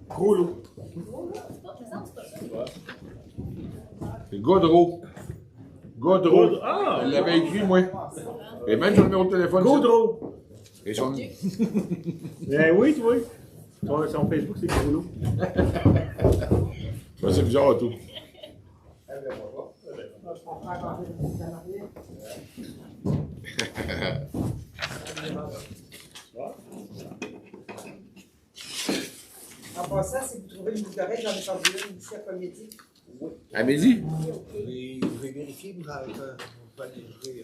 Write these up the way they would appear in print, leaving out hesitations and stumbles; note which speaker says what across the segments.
Speaker 1: Gros lot.
Speaker 2: C'est Gaudreau. Gaudreau.
Speaker 1: Ah!
Speaker 2: Elle l'avait écrit, moi. Et même son numéro de téléphone.
Speaker 1: Gaudreau.
Speaker 2: Et son...
Speaker 1: Ben oui, tu vois. Son Facebook, c'est Gros lot.
Speaker 2: C'est bizarre, tout.
Speaker 3: En passant, si vous trouvez une boucle d'oreille, j'en ai perdu une ici après-midi.
Speaker 4: Oui.
Speaker 2: À midi?
Speaker 4: Vous pouvez vérifier, vous n'avez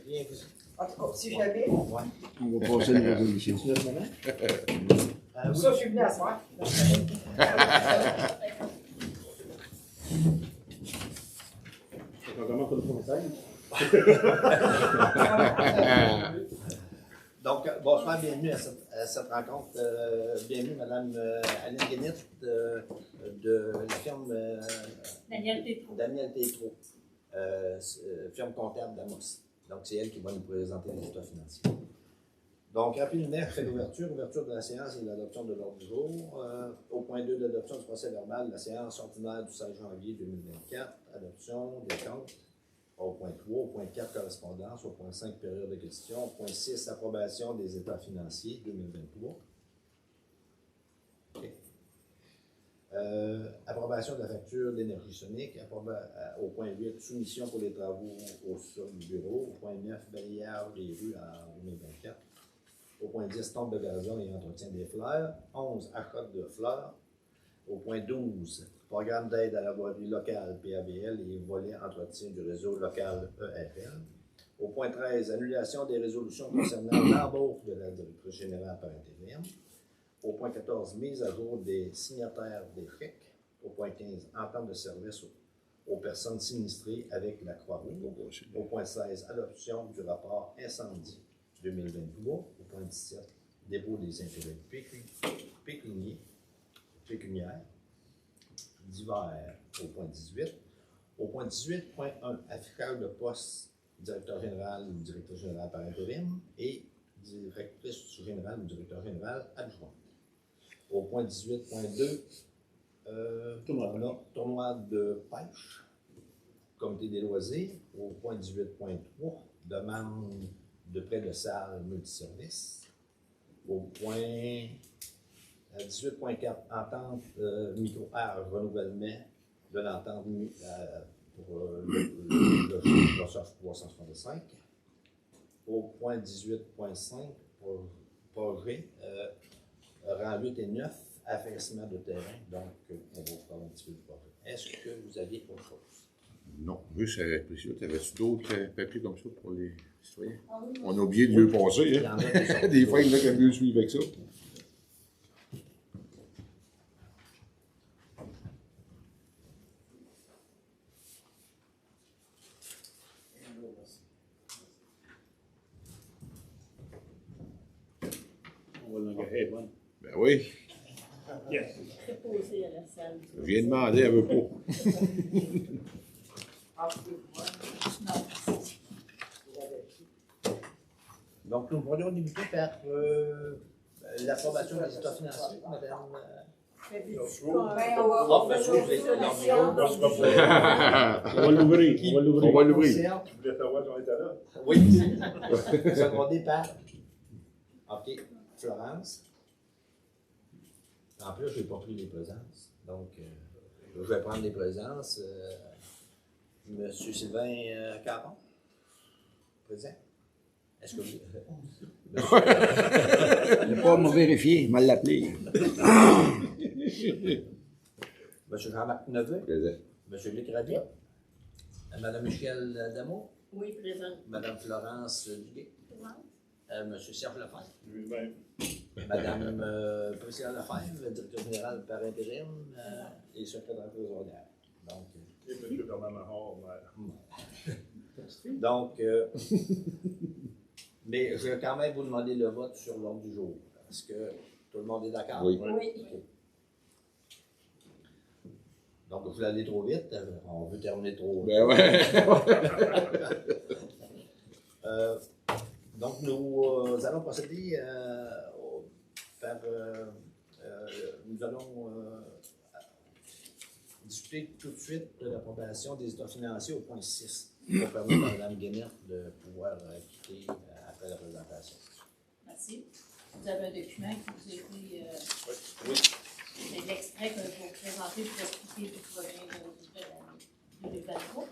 Speaker 4: rien vu.
Speaker 3: En tout cas, si jamais.
Speaker 4: Ouais.
Speaker 5: On va passer une résolution.
Speaker 4: Tu l'as moment?
Speaker 3: Ça, je suis venu à soir.
Speaker 1: On commence par le conseil.
Speaker 4: Donc, bonsoir, bienvenue à cette rencontre. Bienvenue, Mme Alain Guénette de la firme
Speaker 6: Daniel Tétrault.
Speaker 4: Daniel Tétrault, firme comptable d'Amos. Donc, c'est elle qui va nous présenter les états financiers. Donc, rapidement, fait l'ouverture de la séance et l'adoption de l'ordre du jour. Au point 2 de l'adoption du procès verbal de la séance ordinaire du 16 janvier 2024, adoption des comptes. Au point 3, au point 4, correspondance. Au point 5, période de questions. Au point 6, approbation des états financiers 2023. Okay. Approbation de la facture d'énergie sonique. Au point 8, soumission pour les travaux au sol du bureau. Au point 9, balayage des rues en 2024. Au point 10, tombe de gazon et entretien des fleurs. 11, achat de fleurs. Au point 12, programme d'aide à la voirie locale PAVL et volet entretien du réseau local EFL. Au point 13, annulation des résolutions concernant l'embauche de la directrice générale par intérim. Au point 14, mise à jour des signataires des chèques. Au point 15, entente de service aux personnes sinistrées avec la Croix-Rouge. Au point 16, adoption du rapport incendie 2023. Au point 17, dépôt des intérêts pécuniaires divers au point 18. Au point 18.1, affichage de poste directeur général ou directeur général par intérim et directrice générale ou directeur général adjoint. Au point 18.2, on a tournoi de pêche, comité des loisirs. Au point 18.3, demande de prêt de salle multiservice. Au point 18.4, entente micro-R, renouvellement de l'entente pour le recherche 365. Au point 18.5, projet, rang 8 et 9, affaissement de terrain. Donc, on va vous parler un petit peu du projet. Est-ce que vous avez autre chose?
Speaker 2: Non, juste à préciser, t'avais-tu d'autres papiers comme ça pour les citoyens? On a oublié de le passer, hein? Des fois, il y en a qui aiment mieux suivre avec ça.
Speaker 1: On va l'engager, bon.
Speaker 2: Ben oui,
Speaker 1: Yes.
Speaker 6: Préposé à la salle.
Speaker 2: je viens de demander, elle veut pas.
Speaker 4: Donc, nous pourrions débuter par l'approbation des états financiers, Madame.
Speaker 3: Ben, on va
Speaker 1: On va l'ouvrir. On va l'ouvrir.
Speaker 2: On va l'ouvrir.
Speaker 7: Tu voulais savoir si on était là?
Speaker 4: Oui. Secondé par. OK. Florence. En plus, je n'ai pas pris les présences. Donc, je vais prendre les présences. Monsieur Sylvain Caron. Présent. Est-ce que vous.
Speaker 5: Je n'ai pas me vérifier, je vais l'appeler.
Speaker 4: Monsieur Jean-Marc Neveu.
Speaker 2: Présent.
Speaker 4: Monsieur Luc Rabier. Madame Michel Damour.
Speaker 6: Oui, présent.
Speaker 4: Madame Florence Duguay. Monsieur Serge Lefebvre.
Speaker 7: Lui-même.
Speaker 4: Madame Priscilla Lefebvre, directeur général par intérim et secrétaire trésorière. Donc,
Speaker 7: Et M. Bernard Mahor, maire.
Speaker 4: donc mais je vais quand même vous demander le vote sur l'ordre du jour. Est-ce que tout le monde est d'accord?
Speaker 2: Oui.
Speaker 6: Oui.
Speaker 4: OK. Donc, vous allez trop vite, on veut terminer trop vite.
Speaker 2: Ben ouais.
Speaker 4: Donc, nous allons procéder par. Nous allons discuter tout de suite de l'approbation des états financiers au point 6 pour permettre à Mme Guénette de pouvoir quitter après la présentation.
Speaker 6: Merci. Vous avez un document qui vous a été.
Speaker 4: Oui.
Speaker 6: C'est l'extrait que je vais vous présenter pour expliquer le projet de l'année 2023.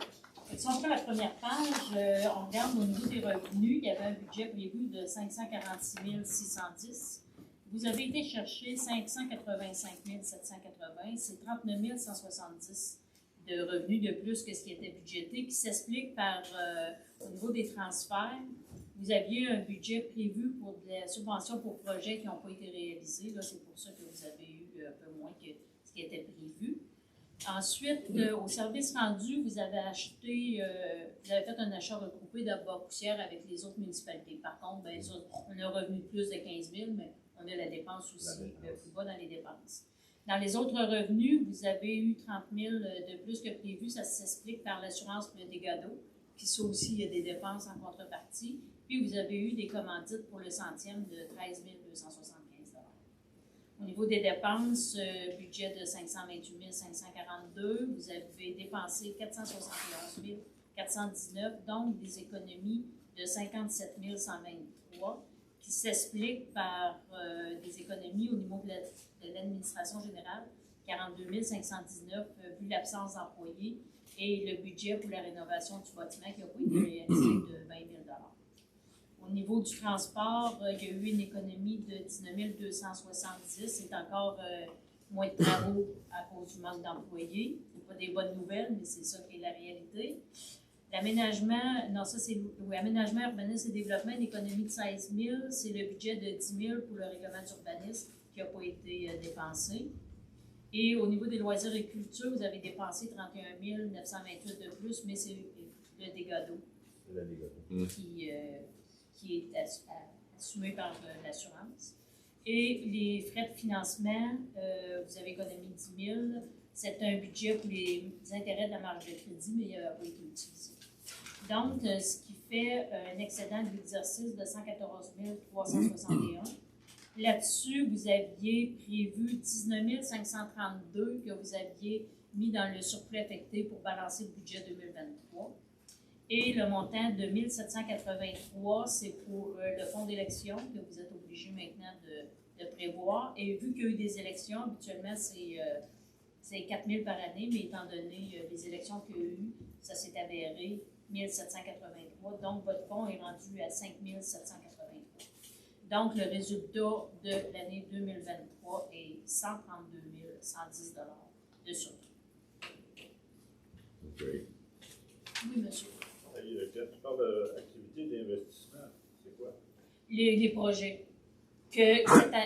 Speaker 6: Si on prend la première page, on regarde au niveau des revenus, il y avait un budget prévu de 546 610. Vous avez été chercher 585 780, c'est 39 170 de revenus de plus que ce qui était budgété, qui s'explique par, au niveau des transferts, vous aviez un budget prévu pour de la subvention pour projets qui n'ont pas été réalisés. Là, c'est pour ça que vous avez eu un peu moins que ce qui était prévu. Ensuite, au service rendu, vous avez acheté, vous avez fait un achat regroupé de bois poussière avec les autres municipalités. Par contre, ben, ça, on a un revenu de plus de 15 000, mais on a la dépense aussi, le plus bas dans les dépenses. Dans les autres revenus, vous avez eu 30 000 de plus que prévu. Ça s'explique par l'assurance pour le dégât d'eau, qui ça aussi, il y a des dépenses en contrepartie. Puis, vous avez eu des commandites pour le centième de 13 275 $. Au niveau des dépenses, budget de 528 542, vous avez dépensé 471 419, donc des économies de 57 123, qui s'expliquent par des économies au niveau de l'administration générale, 42 519, vu l'absence d'employés, et le budget pour la rénovation du bâtiment qui n'a pas été réalisé de 20 000 $. Au niveau du transport, il y a eu une économie de 19 270. C'est encore moins de travaux à cause du manque d'employés. Ce n'est pas des bonnes nouvelles, mais c'est ça qui est la réalité. L'aménagement, non, ça c'est aménagement, urbanisme et développement, une économie de 16 000. C'est le budget de 10 000 pour le règlement d'urbanisme qui n'a pas été dépensé. Et au niveau des loisirs et culture, vous avez dépensé 31 928 de plus, mais c'est le dégât d'eau qui est assumé par l'assurance. Et les frais de financement, vous avez économisé 10 000. C'est un budget pour les intérêts de la marge de crédit, mais il n'a pas été utilisé. Donc, ce qui fait un excédent de l'exercice de 114 361. Là-dessus, vous aviez prévu 19 532 que vous aviez mis dans le surplus affecté pour balancer le budget 2023. Et le montant de 1 783, c'est pour le fonds d'élection que vous êtes obligé maintenant de prévoir. Et vu qu'il y a eu des élections, habituellement, c'est 4 000 par année, mais étant donné les élections qu'il y a eu, ça s'est avéré 1 783. Donc, votre fonds est rendu à 5 783. Donc, le résultat de l'année 2023 est 132 110 $ de surplus.
Speaker 2: OK.
Speaker 6: Oui, monsieur.
Speaker 7: Quand tu parles d'activité d'investissement, c'est quoi?
Speaker 6: Les projets.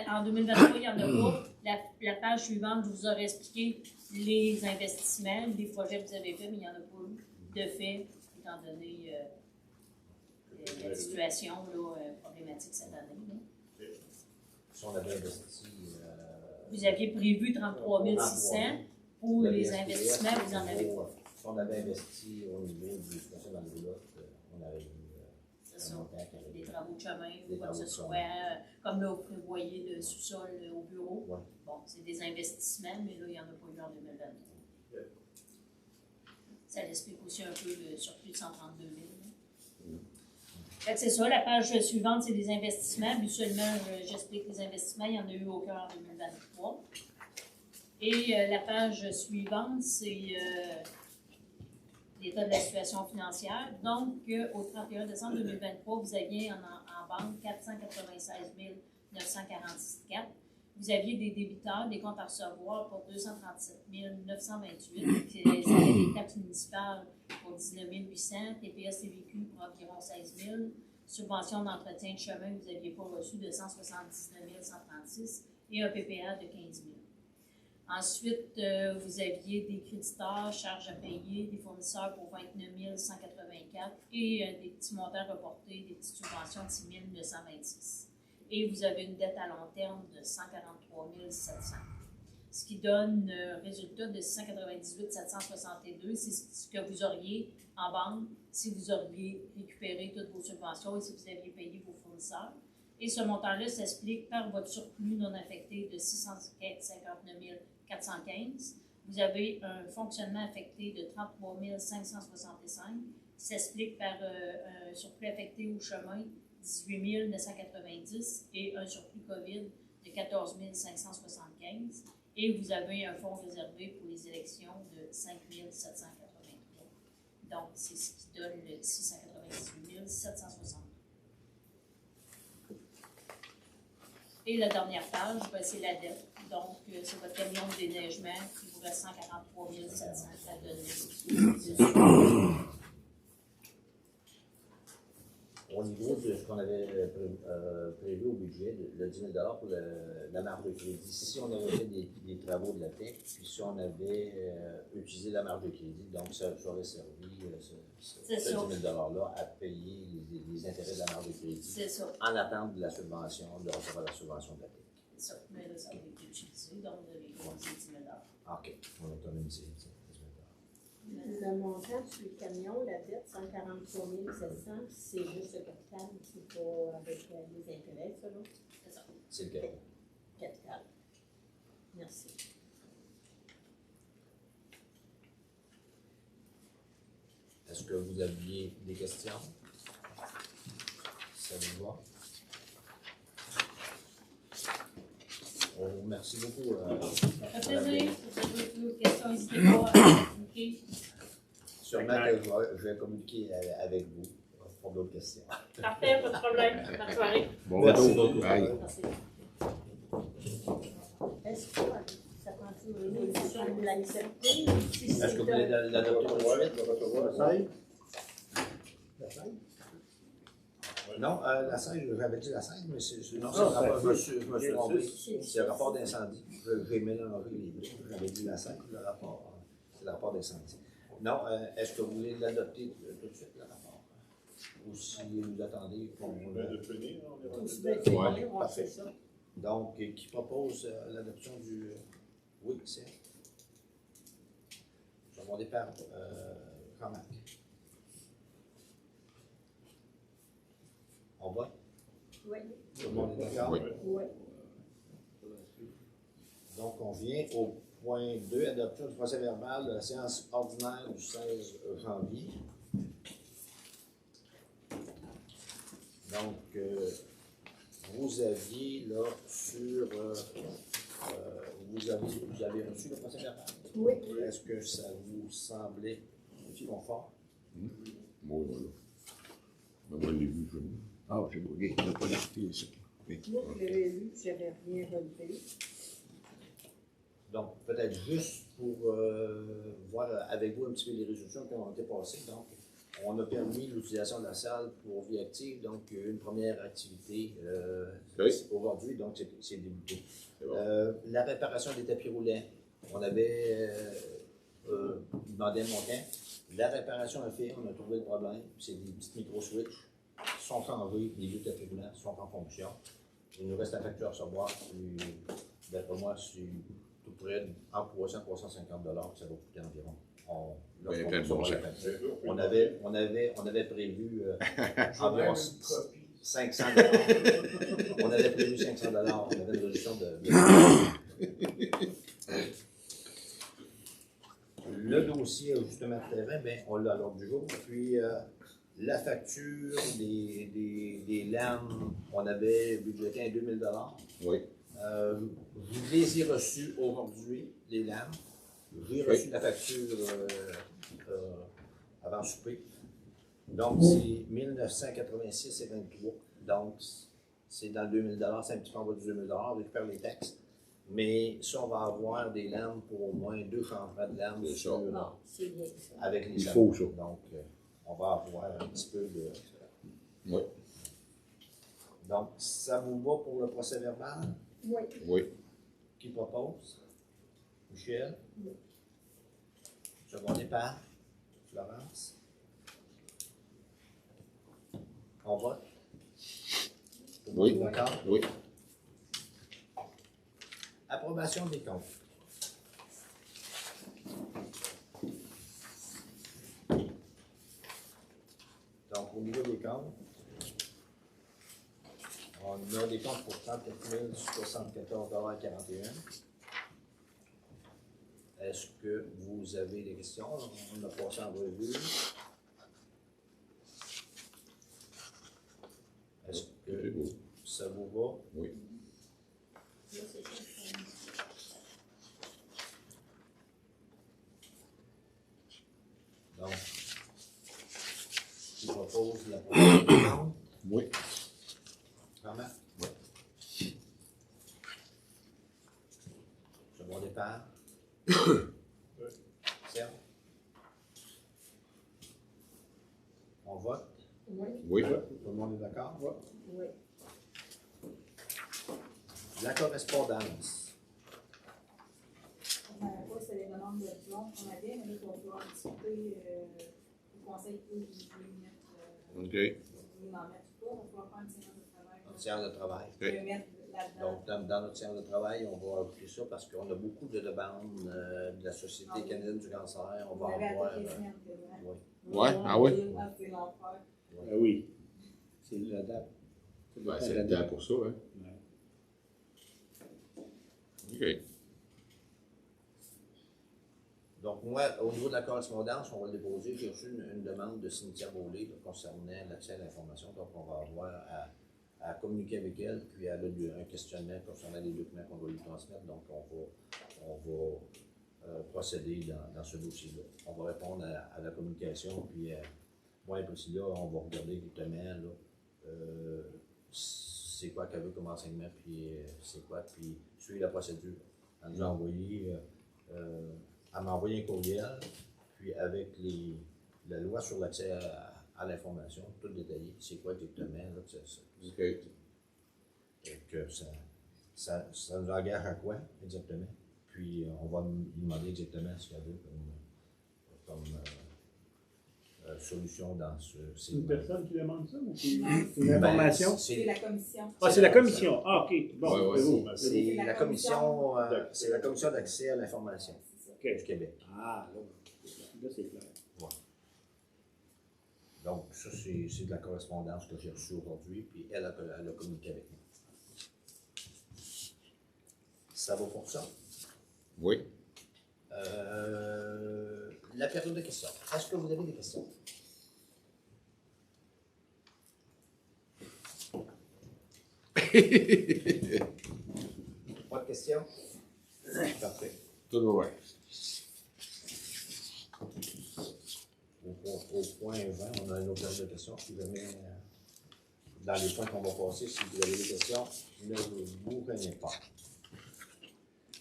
Speaker 6: En 2023, il n'y en a pas. La page suivante, je vous aurais expliqué les investissements, les projets que vous avez faits, mais il n'y en a pas eu de fait, étant donné la situation problématique cette année. Là.
Speaker 4: Si on avait investi.
Speaker 6: Vous aviez prévu 33 600 pour les investissements, vous en avez pas.
Speaker 4: Si on avait investi au niveau du station dans le roulotte, on aurait eu
Speaker 6: des travaux de chemin ou quoi que ce soit, comme là, vous prévoyez le sous-sol au bureau.
Speaker 4: Ouais.
Speaker 6: Bon, c'est des investissements, mais là, il n'y en a pas eu en 2023.
Speaker 7: Ouais.
Speaker 6: Ça explique aussi un peu le surplus de 132 000. Fait que c'est ça, la page suivante, c'est les investissements. Habituellement, j'explique les investissements, il n'y en a eu aucun en 2023. Et la page suivante, c'est l'état de la situation financière. Donc, au 31 décembre 2023, vous aviez en banque 496 944. Vous aviez des débiteurs, des comptes à recevoir pour 237 928, qui étaient des taxes municipales pour 19 800, TPS TVQ pour environ 16 000, subvention d'entretien de chemin que vous n'aviez pas reçu de 179 136 et un PPA de 15 000. Ensuite, vous aviez des créditeurs, charges à payer, des fournisseurs pour 29 184 et des petits montants reportés, des petites subventions de 6 926. Et vous avez une dette à long terme de 143 700. Ce qui donne un résultat de 698 762. C'est ce que vous auriez en banque si vous auriez récupéré toutes vos subventions et si vous aviez payé vos fournisseurs. Et ce montant-là s'explique par votre surplus non affecté de 659 415. vous avez un fonctionnement affecté de 33 565 qui s'explique par un surplus affecté au chemin 18 990 et un surplus COVID de 14 575. Et vous avez un fonds réservé pour les élections de 5 783. Donc, c'est ce qui donne le 698 760. Et la dernière page, ben, c'est la dette. Donc, c'est votre camion de déneigement qui vous reste 143 700 à donner.
Speaker 4: Au niveau de ce qu'on avait prévu au budget, le 10 000 pour la marge de crédit, si on avait fait des travaux de la TEC, puis si on avait utilisé la marge de crédit, donc ça aurait servi, ce 10 000 $-là, à payer les intérêts de la marge de crédit.
Speaker 6: C'est ça.
Speaker 4: En attente de la subvention, de recevoir la subvention de la TEC.
Speaker 6: C'est ça. Mais là, ça a été utilisé, donc vous avez utilisé 10 000 $.
Speaker 4: OK, on a autonomisé 10 000 $.
Speaker 8: Le montant sur le camion, la dette, 143 700, c'est juste le capital, c'est pas avec les intérêts, ça, là?
Speaker 6: C'est ça.
Speaker 4: C'est le cas.
Speaker 8: Capital. Merci.
Speaker 4: Est-ce que vous aviez des questions? Ça vous va? On vous remercie beaucoup.
Speaker 6: Ça fait plaisir. Si vous avez d'autres questions, n'hésitez pas à communiquer.
Speaker 4: Sûrement que je vais communiquer avec vous pour d'autres questions.
Speaker 6: Parfait, pas de problème. Bonne soirée.
Speaker 5: Bon
Speaker 4: Merci
Speaker 5: retour.
Speaker 4: beaucoup.
Speaker 5: Bye.
Speaker 6: Merci.
Speaker 8: Est-ce que ça prend-tu une résolution de l'accepter? Si
Speaker 4: Est-ce que vous voulez l'adopter tout de suite? Non, la scène, j'avais dit la scène, mais non, c'est le rapport, je me suis trompé. C'est le rapport d'incendie. J'ai mélangé les deux. J'avais dit la scène, le rapport, c'est le rapport d'incendie. Non, est-ce que vous voulez l'adopter tout de suite, le rapport? Ou si vous attendez pour
Speaker 7: De finir, on est rendu
Speaker 8: Tout
Speaker 7: dedans.
Speaker 8: de suite,
Speaker 4: Ouais,
Speaker 8: on
Speaker 4: parfait.
Speaker 8: fait ça.
Speaker 4: Donc, qui propose l'adoption du... Oui, c'est... Je vais demander par Jean-Marc. On vote?
Speaker 8: Oui.
Speaker 4: Tout le monde est d'accord?
Speaker 2: Oui.
Speaker 8: Oui.
Speaker 4: Donc, on vient au point 2, adoption du procès verbal de la séance ordinaire du 16 janvier. Donc, vous aviez là sur... vous avez reçu le procès verbal?
Speaker 8: Oui.
Speaker 4: Est-ce que ça vous semblait conforme?
Speaker 2: Moi, voilà. Moi, je l'ai vu, je l'ai vu.
Speaker 5: Ah, c'est beau. OK, on n'a pas écouté ça. Oui.
Speaker 8: Moi, je l'avais lu, j'avais rien relevé.
Speaker 4: Donc, peut-être juste pour voir avec vous un petit peu les résolutions qui ont été passées. Donc, on a permis l'utilisation de la salle pour vie active, donc une première activité
Speaker 2: Oui.
Speaker 4: aujourd'hui, donc c'est débuté.
Speaker 2: C'est bon.
Speaker 4: La réparation des tapis roulants, on avait demandé un montant. La réparation a fait, on a trouvé le problème, c'est des petites micro-switches qui sont changés, les vieux tapis roulants sont en fonction. Il nous reste la facture à recevoir, puis d'après moi, c'est tout près entre 300 et 350 $ que ça va coûter environ.
Speaker 2: Il y a plein de bons sens.
Speaker 4: On avait prévu environ 500 $. On avait prévu 500 $. On avait une résolution de... Le dossier ajustement de terrain, ben, on l'a à l'ordre du jour. Puis la facture des lames, on avait budgété à 2 000 $.
Speaker 2: Oui.
Speaker 4: Je les ai reçus aujourd'hui, les lames. J'ai reçu la facture avant souper. Donc, c'est 1986,23 $. Donc, c'est dans le 2 000 $. C'est un petit peu en bas du 2 000 $. On récupère les taxes. Mais ça, on va avoir des lames pour au moins 2 changements de lames
Speaker 2: C'est
Speaker 4: sur,
Speaker 8: Bon, c'est bien ça.
Speaker 4: avec les
Speaker 2: Il
Speaker 4: salons.
Speaker 2: faut ça.
Speaker 4: Donc, on va avoir un petit peu de...
Speaker 2: Oui.
Speaker 4: Donc, ça vous va pour le procès verbal?
Speaker 8: Oui.
Speaker 2: Oui.
Speaker 4: Qui propose? Michel?
Speaker 8: Oui.
Speaker 4: Secondé par Florence? On vote? Tout le monde
Speaker 2: Oui.
Speaker 4: est d'accord?
Speaker 2: Oui.
Speaker 4: Approbation des comptes. Donc, au niveau des comptes, on a des comptes pour 34 074,41 $. Est-ce que vous avez des questions? On a passé en revue. Est-ce que ça vous va?
Speaker 2: Oui.
Speaker 4: Donc, je propose la prochaine demande.
Speaker 2: Oui.
Speaker 4: Comment?
Speaker 2: Oui.
Speaker 4: Second départ. Serge? On vote?
Speaker 8: Oui.
Speaker 2: Oui.
Speaker 4: Tout le monde est d'accord?
Speaker 8: Oui.
Speaker 4: La correspondance.
Speaker 9: C'est les demandes de plomb qu'on avait, mais là, on va pouvoir discuter au conseil où vous voulez mettre,
Speaker 2: OK.
Speaker 9: vous voulez en mettre ou pas, on va pouvoir faire une séance de travail.
Speaker 4: Une séance de travail.
Speaker 9: Vous pouvez mettre là-dedans.
Speaker 4: Donc, dans notre séance de travail, on va ajouter ça parce qu'on a beaucoup de demandes de la Société canadienne du cancer. On
Speaker 9: Vous
Speaker 4: va
Speaker 9: l'avez à
Speaker 4: avoir.
Speaker 9: toutes les semaines, c'est vrai.
Speaker 4: Oui.
Speaker 2: Ouais, ah oui?
Speaker 9: Ah, c'est l'enfer.
Speaker 1: Ah oui. C'est la date.
Speaker 2: Ben, c'est le temps pour ça, hein? OK.
Speaker 4: Donc, moi, au niveau de la correspondance, on va le déposer. J'ai reçu une demande de Cynthia Beaulé concernant l'accès à l'information. Donc, on va avoir à communiquer avec elle, puis elle a un questionnaire concernant les documents qu'on va lui transmettre. Donc, on va procéder dans ce dossier-là. On va répondre à la communication, puis moi et Priscilla, on va regarder exactement là, c'est quoi qu'elle veut comme enseignement, puis c'est quoi, puis suivre la procédure. Elle nous a envoyé, elle m'a envoyé un courriel, puis avec la loi sur l'accès à l'information, tout détaillé, c'est quoi exactement, là,
Speaker 2: OK.
Speaker 4: que ça nous engage à quoi exactement, puis on va lui demander exactement ce qu'elle veut comme solution dans
Speaker 1: C'est une personne qui demande ça ou c'est
Speaker 4: c'est
Speaker 1: une information?
Speaker 9: C'est la commission.
Speaker 1: Ah, c'est la commission. Ah, OK. Bon,
Speaker 2: Ouais,
Speaker 1: c'est beau.
Speaker 4: C'est la commission d'accès à l'information
Speaker 1: OK.
Speaker 4: du Québec.
Speaker 1: Ah, là c'est clair.
Speaker 4: Donc, ça, c'est de la correspondance que j'ai reçue aujourd'hui, puis elle a communiqué avec moi. Ça va pour ça?
Speaker 2: Oui.
Speaker 4: La période de questions. Est-ce que vous avez des questions? Pas de questions? Parfait.
Speaker 2: Tout va bien.
Speaker 4: Au point 20, on a une autre période de questions. Si jamais, dans les points qu'on va passer, si vous avez des questions, ne vous craignez pas.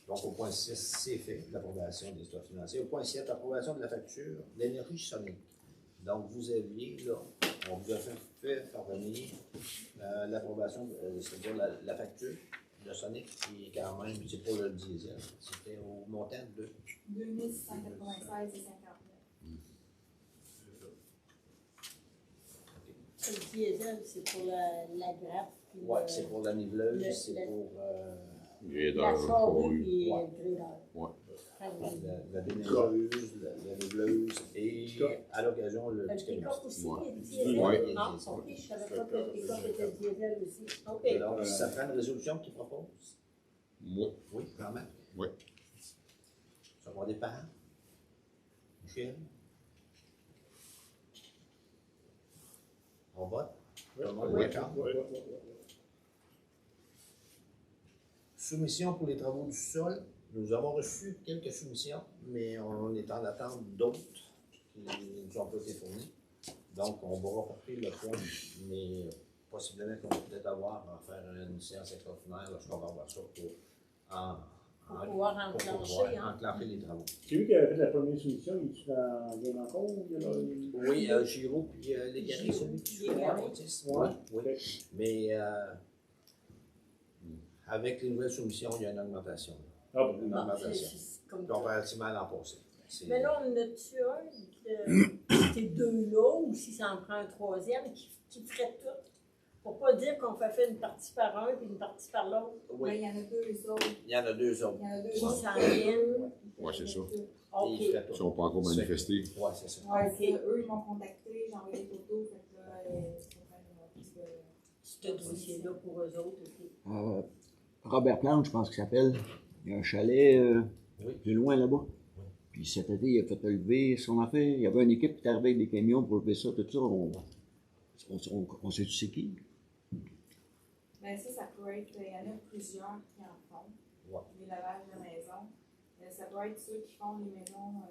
Speaker 4: Donc, au point 6, c'est fait, l'approbation des stocks financiers. Au point 7, approbation de la facture d'énergie sonique. Donc, vous aviez, là, on vous a fait parvenir l'approbation, c'est-à-dire la facture de Sonic, qui est quand même, c'est pour le diesel. C'était au montant de
Speaker 9: 2696 et 59.
Speaker 8: Le diesel, c'est pour la grappe. puis
Speaker 4: Oui,
Speaker 8: le-
Speaker 4: c'est pour la niveleuse,
Speaker 8: le-
Speaker 4: c'est pour
Speaker 8: la charrue puis
Speaker 4: Ouais.
Speaker 8: le grédeur.
Speaker 2: Ouais.
Speaker 4: la déneigeuse, la niveleuse et à l'occasion le
Speaker 8: Le
Speaker 4: petit camion.
Speaker 8: pick-up aussi
Speaker 2: Ouais.
Speaker 8: est diesel?
Speaker 2: Ouais.
Speaker 8: Ah, ok, je savais pas que le pick-up était diesel aussi. Ok.
Speaker 4: Alors, ça prend une résolution qui propose.
Speaker 2: Oui.
Speaker 4: Oui, vraiment.
Speaker 2: Oui.
Speaker 4: Ça va dépendre. Michel? On vote? Tout le monde est d'accord? Soumission pour les travaux du sol. Nous avons reçu quelques soumissions, mais on est en attente d'autres qui nous ont pas été fournies. Donc, on va reporter le point, mais possiblement qu'on va peut-être avoir à faire une séance extraordinaire lorsqu'on va avoir ça pour
Speaker 8: pouvoir enclencher, hein.
Speaker 4: enclencher les travaux.
Speaker 1: C'est lui qui avait fait la première soumission, il est dans bien encore ou il y a là?
Speaker 4: Oui, Giro, puis les Garés, celui qui fait la notice. Oui, oui. Mais avec les nouvelles soumissions, il y a une augmentation.
Speaker 1: Ah, bon.
Speaker 4: Une
Speaker 8: Bon,
Speaker 4: augmentation.
Speaker 8: c'est comme
Speaker 4: Comparativement à l'an passé.
Speaker 8: Mais là, on a-tu un de ces deux-là, ou si ça en prend un troisième, qui ferait tout? Pour pas dire qu'on fait une partie par un puis une partie par l'autre.
Speaker 4: Oui,
Speaker 9: Il y en a deux autres.
Speaker 4: il y en a deux autres.
Speaker 9: Il y en a deux
Speaker 8: Qui
Speaker 9: autres.
Speaker 8: s'en viennent.
Speaker 2: Ouais, c'est ça.
Speaker 8: OK.
Speaker 4: Ils feraient tout.
Speaker 2: Ils sont pas encore manifestés.
Speaker 4: Oui, c'est ça.
Speaker 9: Ouais,
Speaker 8: Ok.
Speaker 9: c'est eux, ils m'ont contacté, j'ai envoyé des photos, fait que là, c'est vraiment plus de.
Speaker 8: Ce dossier-là pour eux autres. OK.
Speaker 5: Robert Plante, je pense qu'il s'appelle. Il y a un chalet
Speaker 4: Oui.
Speaker 5: plus loin là-bas.
Speaker 4: Oui.
Speaker 5: Puis cet été, il a fait lever ce qu'on a fait. Il y avait une équipe qui est arrivée avec des camions pour lever ça, tout ça. On sait-tu c'est qui?
Speaker 9: Ben ça peut être, il y en a plusieurs qui en font,
Speaker 4: Ouais.
Speaker 9: les lavages de maison. Ça peut être ceux qui font les maisons.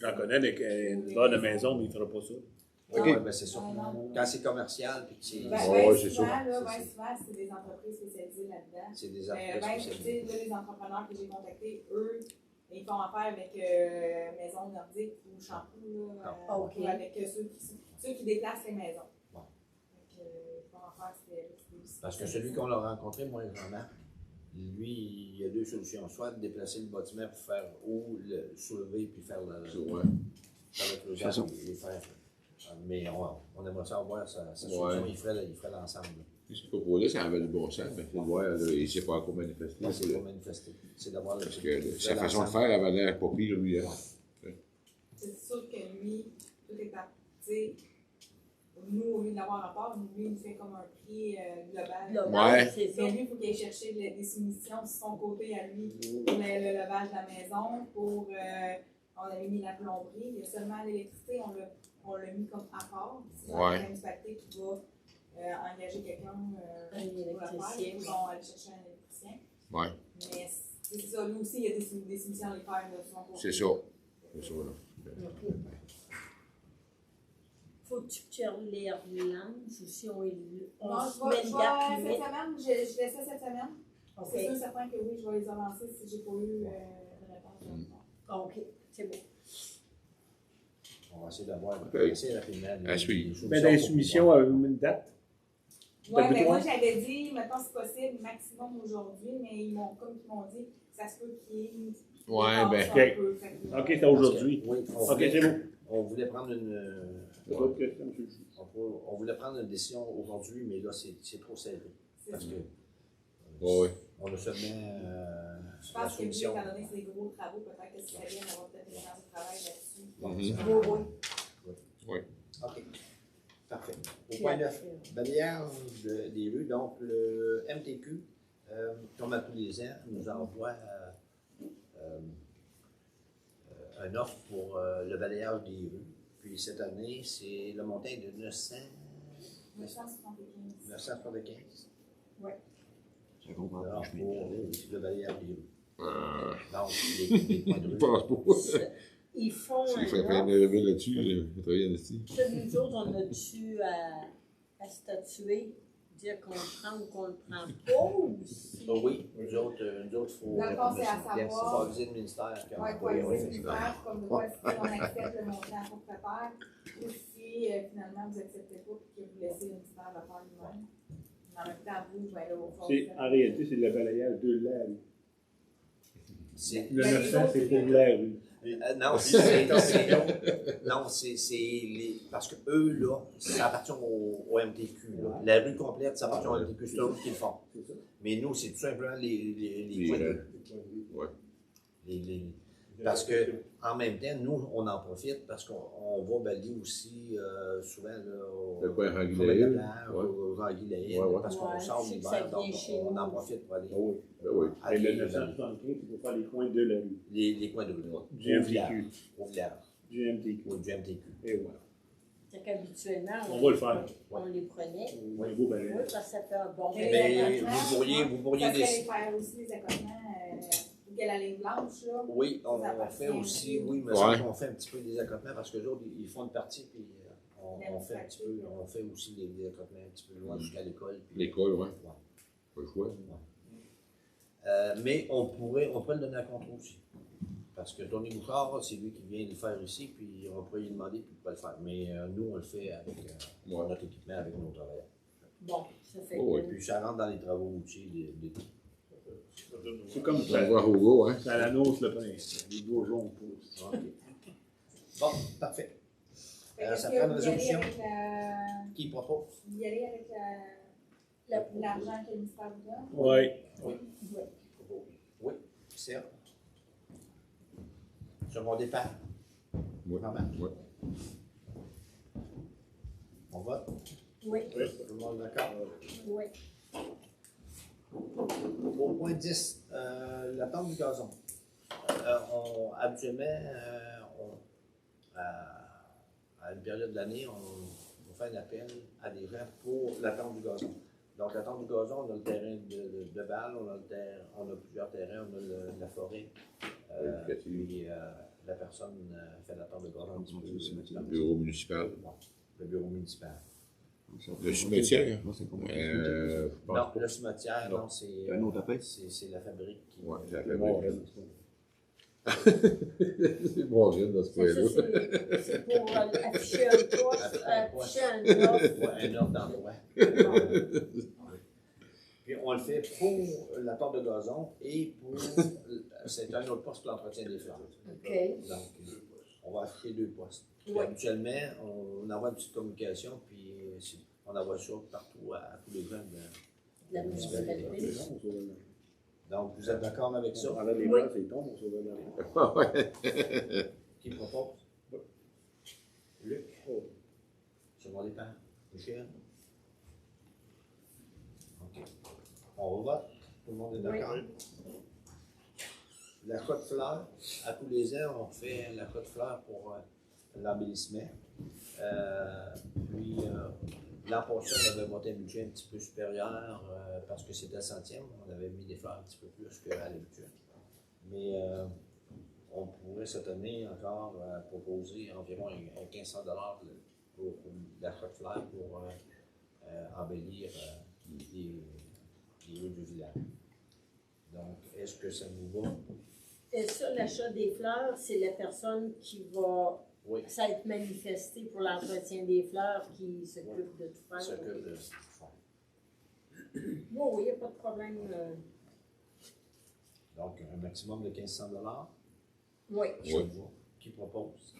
Speaker 1: J'en connais des bonnes maisons, mais ils ne feraient pas ça.
Speaker 4: Oui,
Speaker 5: Ok.
Speaker 4: ben c'est ça.
Speaker 9: Non.
Speaker 4: Quand c'est commercial, puis que c'est
Speaker 2: Ouais, c'est
Speaker 9: souvent,
Speaker 2: ça.
Speaker 9: là,
Speaker 4: C'est
Speaker 9: souvent, c'est des entreprises spécialisées là-dedans.
Speaker 4: c'est des
Speaker 9: Tu
Speaker 4: entreprises
Speaker 9: sais,
Speaker 4: spécialisées.
Speaker 9: là, les entrepreneurs que j'ai contactés, eux, ils font affaire avec Maison Nordique ou Shampoo, là,
Speaker 8: Ok.
Speaker 9: ou avec ceux qui déplacent les maisons.
Speaker 4: Bon.
Speaker 9: Donc, ils font affaire, c'est
Speaker 4: Parce que celui qu'on a rencontré, moi et Jean-Marc, lui, il y a deux solutions. Soit de déplacer le bâtiment pour faire ou le soulever puis faire le
Speaker 2: Ouais.
Speaker 4: closage et faire. Mais on aimerait ça avoir sa solution. Il ferait l'ensemble.
Speaker 2: Ce propos-là, ça avait du bon sens, mais il faut voir, là, il ne s'est pas encore manifesté.
Speaker 4: Non, c'est pas manifesté. C'est d'avoir le.
Speaker 2: Parce que sa façon de faire avait l'air pas pire, lui. Hein.
Speaker 9: C'est sûr que lui, tout est parti. Nous, au lieu de l'avoir en part, lui, il nous fait comme un prix global.
Speaker 2: Ouais.
Speaker 8: C'est ça.
Speaker 9: Mais lui, il faut qu'il aille chercher des soumissions de son côté à lui pour le lavage de la maison, pour on avait mis la plomberie, il y a seulement l'électricité, on l'a mis comme à part. C'est la
Speaker 2: Ouais.
Speaker 9: municipalité qui va engager quelqu'un
Speaker 8: Un
Speaker 9: pour le faire.
Speaker 8: électricien.
Speaker 9: Ils vont aller chercher un électricien.
Speaker 2: Ouais,
Speaker 9: Mais c'est ça, lui aussi, il y a des soumissions à les faire de son côté.
Speaker 2: c'est ça. C'est ça, là.
Speaker 8: OK. Faut-tu que tu relances ou si on
Speaker 9: Non,
Speaker 8: se
Speaker 9: je
Speaker 8: met
Speaker 9: vais,
Speaker 8: une
Speaker 9: cette
Speaker 8: date limite?
Speaker 9: semaine, je laisse ça cette semaine.
Speaker 8: OK.
Speaker 9: C'est sûr et certain que oui, je vais les avancer si j'ai pas eu de réponse.
Speaker 8: OK, c'est bon.
Speaker 4: On va essayer d'avoir
Speaker 2: Ok.
Speaker 4: assez rapidement.
Speaker 2: À suivre.
Speaker 1: Mais dans les soumissions, avez-vous une date?
Speaker 9: Oui,
Speaker 1: T'as
Speaker 9: mais moi
Speaker 1: besoin?
Speaker 9: j'avais dit, maintenant c'est possible, maximum aujourd'hui, mais comme ils m'ont dit, ça se peut qu'il y ait une.
Speaker 2: Ouais, ben.
Speaker 9: un peu, fait que-
Speaker 1: Ok, c'est aujourd'hui.
Speaker 4: Oui,
Speaker 1: Ok, c'est bon.
Speaker 4: on voulait prendre une.
Speaker 1: D'autres questions, M. le juge?
Speaker 4: On voulait prendre une décision aujourd'hui, mais là, c'est trop serré.
Speaker 9: C'est
Speaker 4: Parce
Speaker 9: ça.
Speaker 4: que
Speaker 2: Ouais.
Speaker 4: on a seulement
Speaker 9: Je
Speaker 4: la
Speaker 9: pense que lui,
Speaker 4: soumission.
Speaker 9: étant donné que c'est des gros travaux, peut-être que ce serait bien d'avoir peut-être des gens de travail là-dessus.
Speaker 2: Mhm.
Speaker 8: Oui.
Speaker 4: OK. Parfait. Au point 9, balayage des rues. Donc, le MTQ, comme à tous les ans, nous envoie un offre pour le balayage des rues. Puis cette année, c'est le montant est de
Speaker 9: 975.
Speaker 4: 975
Speaker 5: Ça comprend pas.
Speaker 4: alors,
Speaker 5: Je
Speaker 4: pour
Speaker 5: m'ai
Speaker 4: le balayage des rues.
Speaker 2: Ah,
Speaker 4: Donc, les points de
Speaker 2: je
Speaker 4: rue.
Speaker 2: pense pas.
Speaker 8: Ils font
Speaker 2: S'il fait
Speaker 8: un
Speaker 2: plein
Speaker 8: offre.
Speaker 2: de lever là-dessus, il va travailler là-dessus.
Speaker 8: Ça, nous autres, on a-tu à statuer, dire qu'on le prend ou qu'on le prend pas, ou si...
Speaker 4: Oui, nous autres, il
Speaker 9: Dans le fond, c'est à
Speaker 4: faut
Speaker 9: savoir.
Speaker 4: aviser le ministère. quand
Speaker 9: Ouais,
Speaker 4: on
Speaker 9: quoi,
Speaker 4: va-
Speaker 9: les ministères, comme de quoi, si on accepte le montant propriétaire, ou si finalement vous n'acceptez pas et que vous laissez le ministère le faire lui-même. Mais en même temps, vous, ben là, au fond.
Speaker 1: En réalité, c'est le balayage de la rue.
Speaker 4: C'est-
Speaker 1: Le
Speaker 9: Ben,
Speaker 1: 900,
Speaker 9: les
Speaker 1: c'est
Speaker 9: autres,
Speaker 1: pour la rue.
Speaker 4: Non, c'est les. Parce que eux, là, ça appartient au MTQ. Là. La rue complète, ça appartient au MTQ. C'est eux qui le font. Mais nous, c'est tout simplement les points de rue.
Speaker 2: Ouais.
Speaker 4: Parce que, en même temps, nous, on en profite parce qu'on va balayer aussi souvent là,
Speaker 2: Le coin
Speaker 4: Anguillet,
Speaker 2: Ranguillaï. Ouais.
Speaker 4: aux Anguillet,
Speaker 2: Ouais, ouais.
Speaker 4: parce qu'on
Speaker 8: Ouais,
Speaker 4: sort
Speaker 8: c'est que
Speaker 4: l'hiver,
Speaker 8: ça vient
Speaker 4: donc
Speaker 8: chez
Speaker 4: on
Speaker 8: nous.
Speaker 4: en profite pour aller
Speaker 2: Ah oui. Ben oui.
Speaker 1: Et
Speaker 4: aller
Speaker 1: le 975, c'est pour faire les coins de la rue.
Speaker 4: les coins de rue.
Speaker 1: Du
Speaker 4: Au village.
Speaker 1: MTQ.
Speaker 4: Au village.
Speaker 1: Du MTQ.
Speaker 4: Ou du MTQ.
Speaker 1: Et voilà.
Speaker 8: C'est qu'habituellement,
Speaker 1: On va le faire.
Speaker 8: on les prenait.
Speaker 1: Un beau
Speaker 8: Oui,
Speaker 1: balayage.
Speaker 8: parce que ça fait un bon
Speaker 9: Mais
Speaker 4: Mais
Speaker 9: accotements,
Speaker 4: vous pourriez
Speaker 9: ça serait
Speaker 4: décider.
Speaker 9: faire aussi les accotements, ou qu'il y a la ligne blanche, là.
Speaker 4: Oui, on
Speaker 9: Ça
Speaker 4: fait
Speaker 9: appartient
Speaker 4: aussi,
Speaker 9: aussi.
Speaker 4: oui, mais
Speaker 2: Ouais.
Speaker 4: on fait un petit peu des accotements parce que les autres, ils font une partie, puis on fait un petit peu, on fait aussi des accotements un petit peu loin jusqu'à l'école. puis-
Speaker 2: L'école, ouais.
Speaker 4: Ouais.
Speaker 2: Pas le choix.
Speaker 4: Mais on pourrait le donner à contrôle aussi. Parce que Tony Bouchard, c'est lui qui vient le faire ici, puis on pourrait lui demander, puis il peut le faire. Mais nous, on le fait avec notre équipement, avec nos travailleurs.
Speaker 8: Bon, ça fait
Speaker 2: Oh,
Speaker 4: Et
Speaker 8: que...
Speaker 4: puis ça rentre dans les travaux aussi d'été.
Speaker 1: C'est comme
Speaker 2: On
Speaker 1: ça.
Speaker 2: va voir Hugo, hein.
Speaker 1: Ça l'annonce le prince. Les bourgeons poussent.
Speaker 4: OK. Bon, parfait.
Speaker 9: Fait que
Speaker 4: Ça
Speaker 9: est-ce que
Speaker 4: prend une
Speaker 9: vous y allez
Speaker 4: résolution.
Speaker 9: avec la-
Speaker 4: Qui propose?
Speaker 9: vous y allez avec l'argent que le ministère vous donne?
Speaker 1: Oui.
Speaker 4: Oui, c'est sur mon départ.
Speaker 2: Ouais.
Speaker 4: Vraiment.
Speaker 2: Ouais.
Speaker 4: On vote?
Speaker 8: Oui,
Speaker 4: Tout le monde d'accord?
Speaker 8: oui.
Speaker 4: Au point 10, la tente du gazon. habituellement, à une période de l'année, on fait un appel à des gens pour la tente du gazon. Donc, la tente du gazon, on a le terrain de Bâle, on a plusieurs terrains, on a la forêt. Puis, la personne fait la tente de gazon un petit peu.
Speaker 2: Le bureau municipal.
Speaker 4: Bon, le bureau municipal.
Speaker 2: Le cimetière.
Speaker 5: Moi, c'est comment?
Speaker 4: Non, le cimetière, non, c'est
Speaker 5: Un autre appel?
Speaker 4: c'est la fabrique qui.
Speaker 2: Ouais, c'est la
Speaker 1: C'est bon,
Speaker 2: fabrique.
Speaker 1: Red.
Speaker 2: C'est bon, Red, dans ce
Speaker 8: Ça,
Speaker 2: coin-là.
Speaker 8: c'est pour afficher un poste, afficher un offre.
Speaker 4: Ouais, un ordre d'emploi. Puis on le fait pour la tente de gazon et pour. C'est un autre poste pour l'entretien des fleurs.
Speaker 8: OK.
Speaker 4: Donc, on va afficher 2 postes. Puis,
Speaker 8: Ouais.
Speaker 4: habituellement, on envoie une petite communication, puis on envoie ça partout à tous les jeunes.
Speaker 8: De la municipalité.
Speaker 1: C'est bon, on sauve
Speaker 4: Donc, vous êtes d'accord avec ça?
Speaker 1: On enlève les
Speaker 8: Oui.
Speaker 1: bras, c'est tombe, on sauve l'argent.
Speaker 2: Ah ouais.
Speaker 4: Qui propose? Luc? Sur les pères? Michel? OK. On vote? Tout le monde est d'accord? La cote fleur, à tous les ans, on fait la cote fleur pour l'embellissement. Puis, l'an passé, on avait monté un budget un petit peu supérieur parce que c'était 100e. On avait mis des fleurs un petit peu plus qu'à l'habitude. Mais on pourrait cette année encore proposer environ un 1500 $ pour la cote fleur pour embellir les rues du village. Donc, est-ce que ça vous va?
Speaker 8: Et ça, l'achat des fleurs, c'est la personne qui va
Speaker 4: Oui.
Speaker 8: s'être manifestée pour l'entretien des fleurs qui s'occupe de tout faire.
Speaker 4: S'occupe de
Speaker 8: Oui, il n'y a pas de problème.
Speaker 4: Donc, un maximum de 1500 $.
Speaker 8: Oui.
Speaker 4: Ça vous va? Qui propose?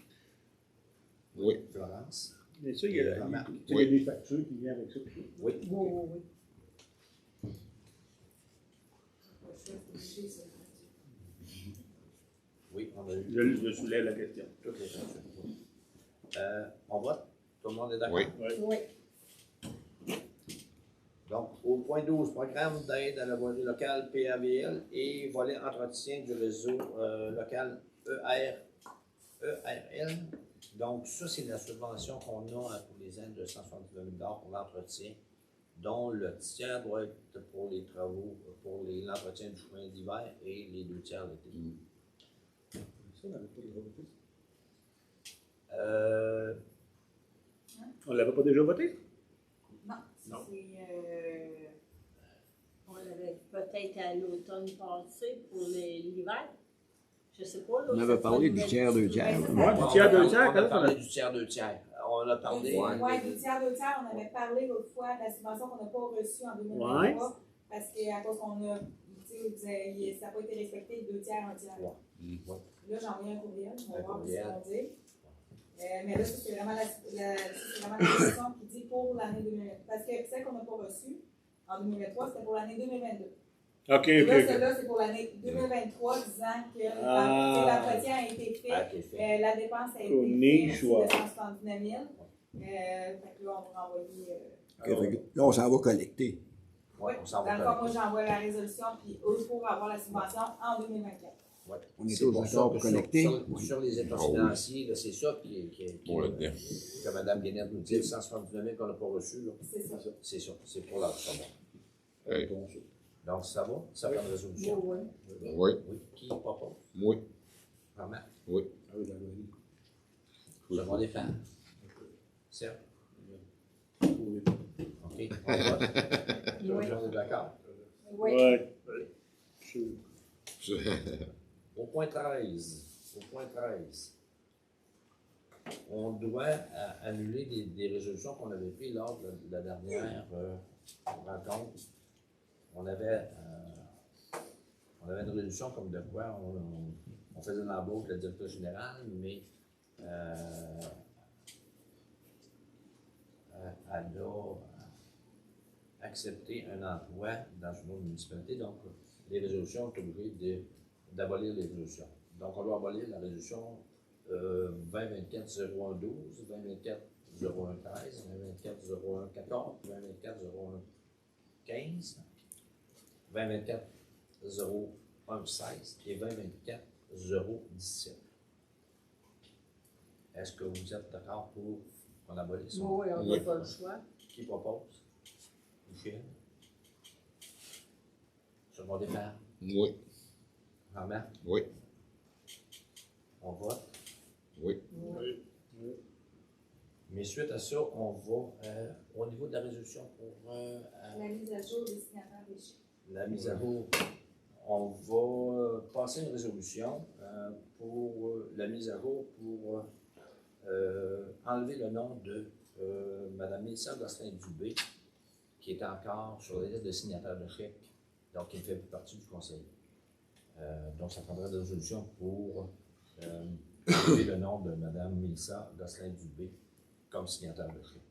Speaker 2: Oui.
Speaker 4: Florence?
Speaker 1: Mais ça, il y a
Speaker 4: Remarque.
Speaker 1: il y a des factures qui viennent avec ça.
Speaker 4: Oui.
Speaker 8: Oui, oui, oui.
Speaker 4: Oui, on a eu
Speaker 1: Je soulève la question.
Speaker 4: toutes les factures. On vote? Tout le monde est d'accord?
Speaker 2: Oui.
Speaker 8: Oui.
Speaker 4: Donc, au point 12, programme d'aide à la voirie locale PAVL et volet entretien du réseau local ERL. Donc, ça, c'est la subvention qu'on a à tous les ans de 179 000 $ pour l'entretien, dont le tiers doit être pour les travaux, pour l'entretien du chemin d'hiver et les 2 tiers l'été.
Speaker 1: Ça, on n'avait pas déjà voté. On l'avait pas déjà voté?
Speaker 9: Non,
Speaker 1: Non.
Speaker 9: c'est.
Speaker 8: On l'avait peut-être à l'automne passé pour l'hiver. Je sais pas. Là,
Speaker 5: On avait parlé du tiers, 2 tiers.
Speaker 9: Ouais,
Speaker 1: Ouais, du tiers, 2 tiers,
Speaker 4: On a
Speaker 1: quand même.
Speaker 4: parlé du tiers, 2 tiers. On a parlé.
Speaker 9: Ouais, du tiers, 2 tiers, on avait parlé l'autre fois de la subvention qu'on n'a pas reçue en 2023 parce qu'à cause qu'on a, tu sais, ça n'a pas été respecté, 2 tiers, 1 tiers.
Speaker 4: Ouais.
Speaker 9: Là, j'ai envoyé un courriel, on va
Speaker 4: Un
Speaker 9: voir ce
Speaker 4: courriel.
Speaker 9: qu'on dit. Mais là, c'est vraiment la question qui dit pour l'année 2020. Parce que celle qu'on n'a pas reçue en 2023, c'était pour l'année 2022.
Speaker 1: OK,
Speaker 9: Et
Speaker 1: OK,
Speaker 9: là,
Speaker 1: OK.
Speaker 9: celle-là, c'est pour l'année 2023, disant que l'entretien a été fait.
Speaker 4: Ah, ok, fait.
Speaker 9: La dépense a
Speaker 1: Au
Speaker 9: été
Speaker 1: nez,
Speaker 9: faite
Speaker 1: choix.
Speaker 9: de 179 000. Fait que là, on va renvoyer.
Speaker 5: Là, on s'en va collecter.
Speaker 4: Ouais, on s'en
Speaker 9: Dans le
Speaker 4: va
Speaker 9: fond, moi, j'envoie la résolution, puis eux pour avoir la subvention en 2024.
Speaker 4: Ouais.
Speaker 5: On est
Speaker 4: C'est
Speaker 5: tous
Speaker 4: pour
Speaker 5: d'accord
Speaker 4: ça
Speaker 5: pour
Speaker 4: que
Speaker 5: connecter.
Speaker 4: Sur les états
Speaker 2: Ah oui.
Speaker 4: financiers, là, c'est ça
Speaker 2: Bon, là-dedans.
Speaker 4: que Mme Guénette nous dit, le 179 000 qu'on n'a pas reçu, là.
Speaker 9: C'est ça.
Speaker 4: C'est ça, c'est pour la recevoir.
Speaker 2: Hey.
Speaker 4: Donc, ça va? Ça fait une résolution?
Speaker 8: Oui,
Speaker 2: Oui.
Speaker 4: Oui. Qui propose?
Speaker 2: Oui.
Speaker 4: Vraiment?
Speaker 2: Oui.
Speaker 1: Ah oui, dans la vie.
Speaker 4: Tout le monde est fan? Serge?
Speaker 1: Oui.
Speaker 4: OK, on vote. Tout le monde est d'accord?
Speaker 8: oui.
Speaker 1: Ouais. Sûr.
Speaker 4: Au point 13, on doit annuler des résolutions qu'on avait prises lors de la dernière rencontre. On avait une résolution comme de quoi on faisait une embauche de la directeur général, mais elle a accepté un emploi dans une autre municipalité. Donc, les résolutions sont obligées d'abolir les résolutions. Donc, on doit abolir la résolution 2024-0112, 2024-0113, 2024-0114, 2024-0115, 2024-0116 et 017. Est-ce que vous êtes d'accord pour qu'on abolisse?
Speaker 8: Oui, on n'a pas le choix.
Speaker 4: Qui propose? Michel? Secondaire?
Speaker 2: Oui.
Speaker 4: Jean-Marc?
Speaker 2: Oui.
Speaker 4: On vote.
Speaker 2: Oui.
Speaker 7: Oui.
Speaker 4: Mais suite à ça, on va au niveau de la résolution pour
Speaker 9: La mise à jour des signataires des chèques.
Speaker 4: la mise à jour. On va passer une résolution pour la mise à jour pour enlever le nom de Mme Mélissa Gosselin-Dubé, qui est encore sur la liste de signataires de chèques, donc qui ne fait plus partie du conseil. Donc, ça prendrait une résolution pour enlever le nom de Mme Mélissa Gosselin-Dubé comme signataire de chèque.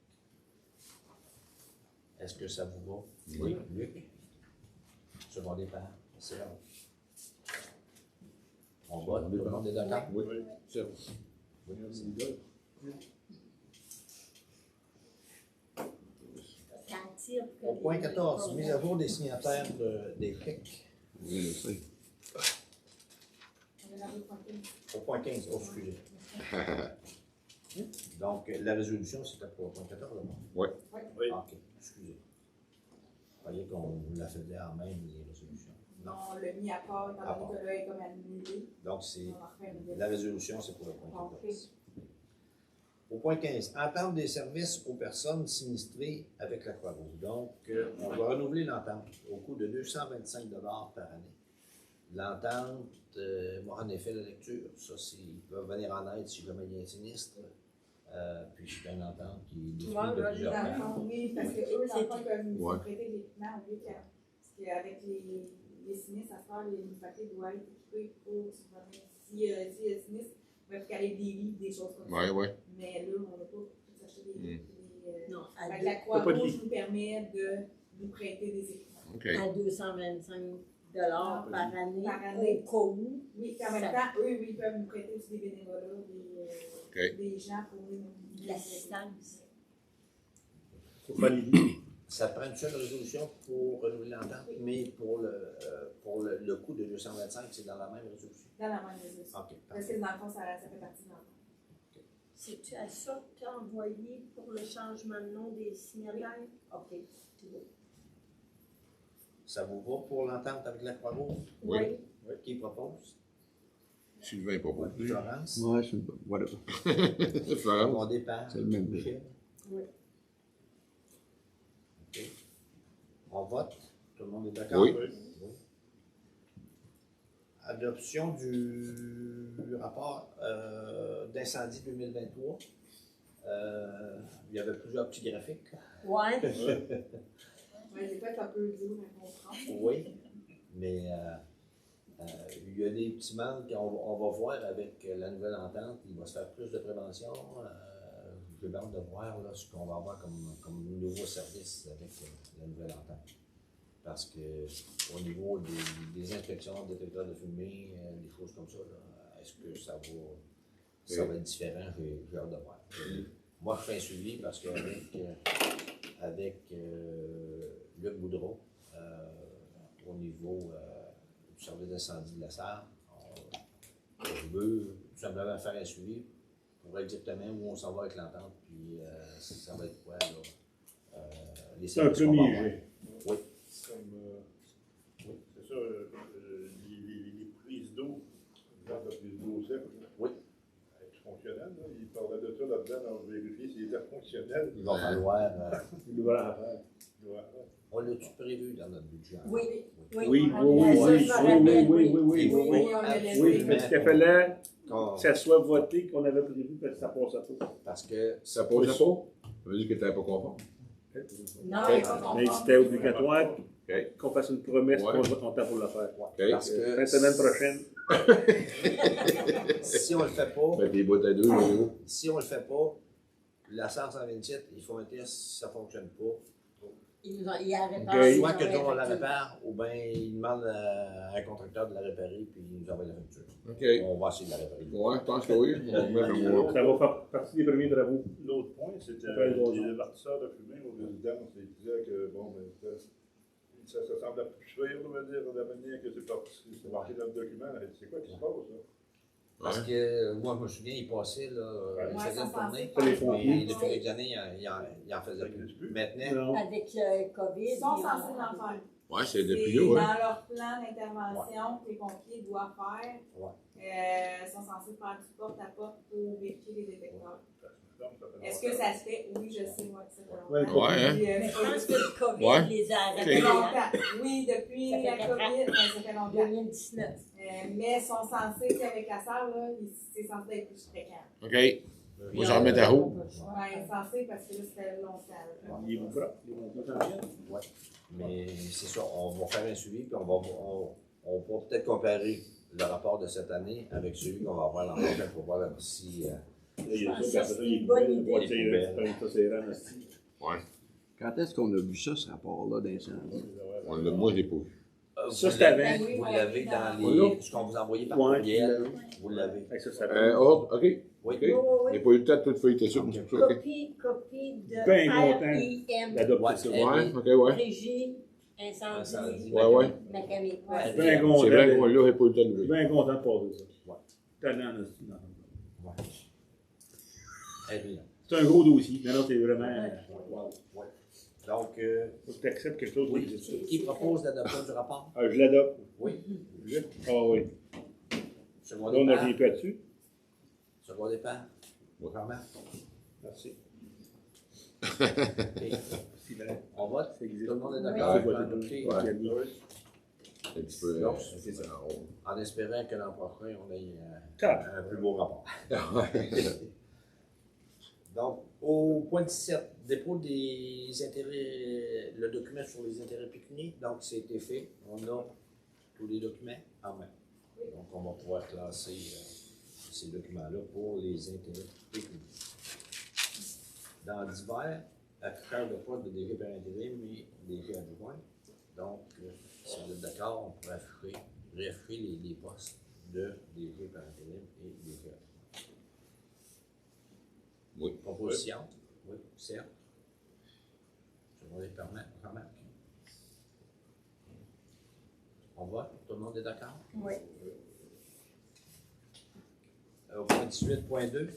Speaker 4: Est-ce que ça vous va?
Speaker 2: Oui.
Speaker 4: Luc? Secondé par Serge. On vote, tout le monde est d'accord?
Speaker 2: Oui.
Speaker 7: Oui.
Speaker 2: Serge.
Speaker 4: Oui.
Speaker 8: Quand tire que
Speaker 4: Au point
Speaker 8: les-
Speaker 4: 14, mise à jour des signataires des chèques.
Speaker 5: Oui, je sais.
Speaker 9: On est dans le point 15.
Speaker 4: Au point 15, oh, excusez. Donc, la résolution, c'était pour le point 14, là, non?
Speaker 2: Oui.
Speaker 7: Oui.
Speaker 4: Ah, ok, excusez. Vous voyez qu'on la faisait en même, les résolutions.
Speaker 9: Non, on l'a mis à part, étant donné que là, elle est comme annulée.
Speaker 4: Donc, c'est
Speaker 9: On en refait une nouvelle.
Speaker 4: la résolution, c'est pour le point
Speaker 9: Ok.
Speaker 4: 14. Au point 15, entente des services aux personnes sinistrées avec la Croix-Rouge. Donc, on va renouveler l'entente au coût de 225 $ par année. L'entente, moi, en effet, la lecture, ça, c'est, ils peuvent venir en aide si jamais il y a un sinistre. Puis c'est une entente qui est définie
Speaker 8: Ouais,
Speaker 4: de
Speaker 8: là,
Speaker 4: plusieurs
Speaker 9: Dans le
Speaker 4: temps.
Speaker 9: fond, oui, parce que eux, dans le fond, peuvent nous
Speaker 2: Ouais.
Speaker 9: prêter de l'équipement au lieu parce qu'avec les sinistres, à ce temps, les municipalités doivent être équipées pour subvenir. Si y a un sinistre, il va falloir des livres, des choses comme ça.
Speaker 2: Oui, oui.
Speaker 9: Mais là, on n'a pas pu s'acheter des
Speaker 8: Non,
Speaker 9: fait que la
Speaker 1: Pas de
Speaker 9: Croix-Rouge
Speaker 1: lit.
Speaker 9: nous permet de nous prêter des équipements.
Speaker 2: OK.
Speaker 8: à 225 $ par année,
Speaker 9: Par année.
Speaker 8: au cas où.
Speaker 9: Oui, puis en même temps, eux, oui, ils peuvent nous prêter aussi des bénévolats,
Speaker 2: OK.
Speaker 9: des gens pour venir
Speaker 8: de
Speaker 9: nous
Speaker 8: l'assistance.
Speaker 1: Faut pas l'idée.
Speaker 4: Ça prend une seule résolution pour renouveler l'entente, mais pour le coût de 225, c'est dans la même résolution.
Speaker 9: dans la même résolution.
Speaker 4: OK,
Speaker 9: Parce
Speaker 4: parfait.
Speaker 9: que dans le fond, ça fait partie de l'entente.
Speaker 8: C'est-tu à ça que tu as envoyé pour le changement de nom des signataires? OK, c'est bon.
Speaker 4: Ça vous va pour l'entente avec la Croix-Rouge?
Speaker 2: Oui.
Speaker 4: Qui propose?
Speaker 2: Sylvain, pas beaucoup.
Speaker 4: Florence?
Speaker 5: Ouais, c'est bon. Whatever.
Speaker 2: Florence.
Speaker 4: Secondé par
Speaker 5: C'est le même.
Speaker 4: Michel?
Speaker 8: Oui.
Speaker 4: OK. On vote? Tout le monde est d'accord?
Speaker 2: Oui.
Speaker 4: Oui. Adoption du rapport d'incendie 2023. Il y avait plusieurs petits graphiques.
Speaker 8: Ouais.
Speaker 9: Ouais, c'est peut-être un peu dur à comprendre.
Speaker 4: Oui, mais il y a des petits manques qu'on va voir avec la nouvelle entente. Il va se faire plus de prévention. J'ai hâte de voir là, ce qu'on va avoir comme nouveau service avec la nouvelle entente. Parce que au niveau des inspections, détecteurs de fumée, des choses comme ça, là, est-ce que ça va être différent? J'ai hâte de voir. Moi, je fais un suivi parce qu'avec Luc Boudreau, au niveau du service d'incendie de la Sarre, je veux tout simplement faire un suivi pour voir exactement où on s'en va avec l'entente, puis ça va être quoi, là, les
Speaker 1: C'est un
Speaker 4: services qu'on va
Speaker 1: premier
Speaker 4: avoir.
Speaker 1: jet.
Speaker 4: Oui.
Speaker 7: Comme, c'est ça, les prises d'eau, genre de prise d'eau sec,
Speaker 4: Oui.
Speaker 7: est fonctionnel, là. Il parlait de ça là-dedans, on vérifier s'il était fonctionnel.
Speaker 4: Il va falloir.
Speaker 1: C'est une nouvelle affaire.
Speaker 7: Ouais.
Speaker 4: On l'a-tu prévu dans notre budget?
Speaker 8: Oui.
Speaker 1: Oui,
Speaker 8: on
Speaker 1: oui,
Speaker 8: a-
Speaker 1: oui,
Speaker 8: ça,
Speaker 1: oui,
Speaker 8: je me
Speaker 1: oui,
Speaker 8: rappelle,
Speaker 1: oui, oui, oui,
Speaker 4: Il
Speaker 1: oui,
Speaker 4: faut
Speaker 1: oui.
Speaker 9: on l'a laissé.
Speaker 1: Oui, mais ce qu'il fallait
Speaker 4: Qu'on-
Speaker 1: que ça soit voté, qu'on avait prévu, que ça passe pas.
Speaker 4: Parce que
Speaker 2: Ça posait pas? Ça veut dire que t'étais pas conforme.
Speaker 8: Non,
Speaker 9: il est pas conforme.
Speaker 1: Mais c'était obligatoire
Speaker 2: OK.
Speaker 1: qu'on fasse une promesse
Speaker 2: Ouais.
Speaker 1: qu'on t'a pour le faire.
Speaker 2: OK.
Speaker 4: Parce que
Speaker 1: La semaine prochaine.
Speaker 4: si on le fait pas,
Speaker 2: Faites des bouts à deux, Léo.
Speaker 4: si on le fait pas, la 127, ils font un test, si ça fonctionne pas.
Speaker 8: il y a réparé.
Speaker 1: Ok.
Speaker 4: Soit que nous on la répare, ou bien ils demandent à un contracteur de la réparer, puis ils nous envoient la facture.
Speaker 2: OK.
Speaker 4: On va essayer de la réparer.
Speaker 2: Ouais, je pense que oui. On va mettre un mois.
Speaker 1: Ça va faire partie des premiers travaux.
Speaker 7: L'autre point, c'était
Speaker 1: Après, les autres.
Speaker 7: les avertisseurs de fumée aux résidences. Ils disaient que, bon, ben, ça semble plus sûr, on va dire, de la manière que c'est marqué dans le document. C'est quoi qui se passe, là?
Speaker 4: Parce que moi, je me souviens, il passait, là, il
Speaker 9: Ouais,
Speaker 4: faisait
Speaker 9: ça
Speaker 4: une tournée,
Speaker 1: C'est les
Speaker 4: mais
Speaker 1: pompiers.
Speaker 4: depuis quelques années, il en faisait plus. Maintenant,
Speaker 1: Non.
Speaker 8: Avec le COVID.
Speaker 9: Ils sont censés en faire.
Speaker 2: Ouais, c'est depuis
Speaker 9: C'est
Speaker 2: là, ouais.
Speaker 9: dans leur plan d'intervention que les pompiers doivent faire. Ils sont censés faire du porte-à-porte pour vérifier les détecteurs. Est-ce que ça se fait? Oui, je sais, ouais, ça fait
Speaker 1: Ouais,
Speaker 9: longtemps.
Speaker 2: ouais, hein.
Speaker 9: Puis,
Speaker 8: Mais je pense que le COVID
Speaker 2: Ouais.
Speaker 8: les a
Speaker 9: ça fait
Speaker 8: arrêtés en
Speaker 9: longtemps. Oui, depuis
Speaker 8: Ça fait
Speaker 9: la
Speaker 8: 4 ans.
Speaker 9: COVID, ça fait longtemps.
Speaker 8: 2019.
Speaker 9: Mais ils sont censés, tu sais, avec la salle, là, c'est censé être plus fréquent.
Speaker 2: OK. Moi, j'en remets à haut.
Speaker 9: Ouais, censé parce que là, c'était longtemps. là.
Speaker 1: Il est propre, les montants s'en viennent.
Speaker 4: mais c'est ça, on va faire un suivi, puis on va peut-être comparer le rapport de cette année avec celui qu'on va avoir l'an prochain pour voir si.
Speaker 1: Il y a
Speaker 8: Ah,
Speaker 1: ça,
Speaker 8: ça,
Speaker 1: puis après
Speaker 8: c'est
Speaker 1: il y a
Speaker 8: une bonne
Speaker 1: poubelles,
Speaker 8: idée.
Speaker 1: là, tu sais,
Speaker 4: Les
Speaker 1: là, ça, c'est rare, aussi.
Speaker 2: Ouais.
Speaker 5: Quand est-ce qu'on a vu ça, ce rapport-là d'incendie?
Speaker 2: Moi, je l'ai pas vu.
Speaker 1: Ça, c'est avant.
Speaker 9: Ben oui,
Speaker 4: Vous
Speaker 9: ouais,
Speaker 4: l'avez
Speaker 9: dans-
Speaker 4: dans
Speaker 1: Voilà.
Speaker 4: ce qu'on vous a envoyé par
Speaker 1: Ouais.
Speaker 4: courriel. Vous l'avez.
Speaker 1: Fait que ça, ça
Speaker 2: OK.
Speaker 4: Oui.
Speaker 2: OK.
Speaker 8: Oui, oui, oui.
Speaker 2: J'ai pas eu le temps de tout feuilleter ça, mais c'est pour ça, OK.
Speaker 8: Copie de
Speaker 1: Ben content
Speaker 8: RIM,
Speaker 1: d'adopter ça.
Speaker 2: Ouais, OK, ouais.
Speaker 8: régie, incendie,
Speaker 4: Incendie.
Speaker 2: Ouais.
Speaker 8: mécanique.
Speaker 9: Ouais.
Speaker 1: Ben content.
Speaker 2: C'est vrai qu'on là, j'ai pas eu le temps de
Speaker 1: Je suis
Speaker 2: l'ouvrir.
Speaker 1: bien content de passer ça.
Speaker 4: Ouais.
Speaker 1: Tellement, là, c'est- non.
Speaker 4: Aide-le.
Speaker 1: C'est un gros dossier. Non, non, c'est vraiment.
Speaker 4: Ouais. Donc,
Speaker 1: Faut que tu acceptes quelque chose qui existe.
Speaker 4: qui propose l'adoption du rapport?
Speaker 1: Ah, je l'adopte.
Speaker 4: Oui.
Speaker 1: Ah oui.
Speaker 4: Second
Speaker 1: Là, on a
Speaker 4: départ.
Speaker 1: rien plus là-dessus.
Speaker 4: Second départ.
Speaker 2: Ouais.
Speaker 4: Jean-Marc.
Speaker 1: Merci.
Speaker 4: OK. On vote.
Speaker 1: Ça existe.
Speaker 4: Tout le monde est
Speaker 2: Ouais.
Speaker 4: d'accord pour
Speaker 1: Ouais.
Speaker 4: adopter,
Speaker 2: Ouais. Un petit peu.
Speaker 4: Donc,
Speaker 2: c'est ça.
Speaker 4: en espérant que l'an prochain, on ait
Speaker 1: Quatre.
Speaker 4: un plus beau rapport. Donc, au point 17, dépôt des intérêts, le document sur les intérêts pécuniaires, donc c'est fait. On a tous les documents en main. Donc, on va pouvoir classer ces documents-là pour les intérêts pécuniaires. Dans divers, affichage de poste de DG par intérim et DG adjoint. Donc, si vous êtes d'accord, on pourrait réafficher les postes de DG par intérim et DG adjoint.
Speaker 2: Oui.
Speaker 4: Proposition? Oui, certes. Je vais les permettre, remarque. On vote, tout le monde est d'accord?
Speaker 8: Oui.
Speaker 4: Au point 18.2,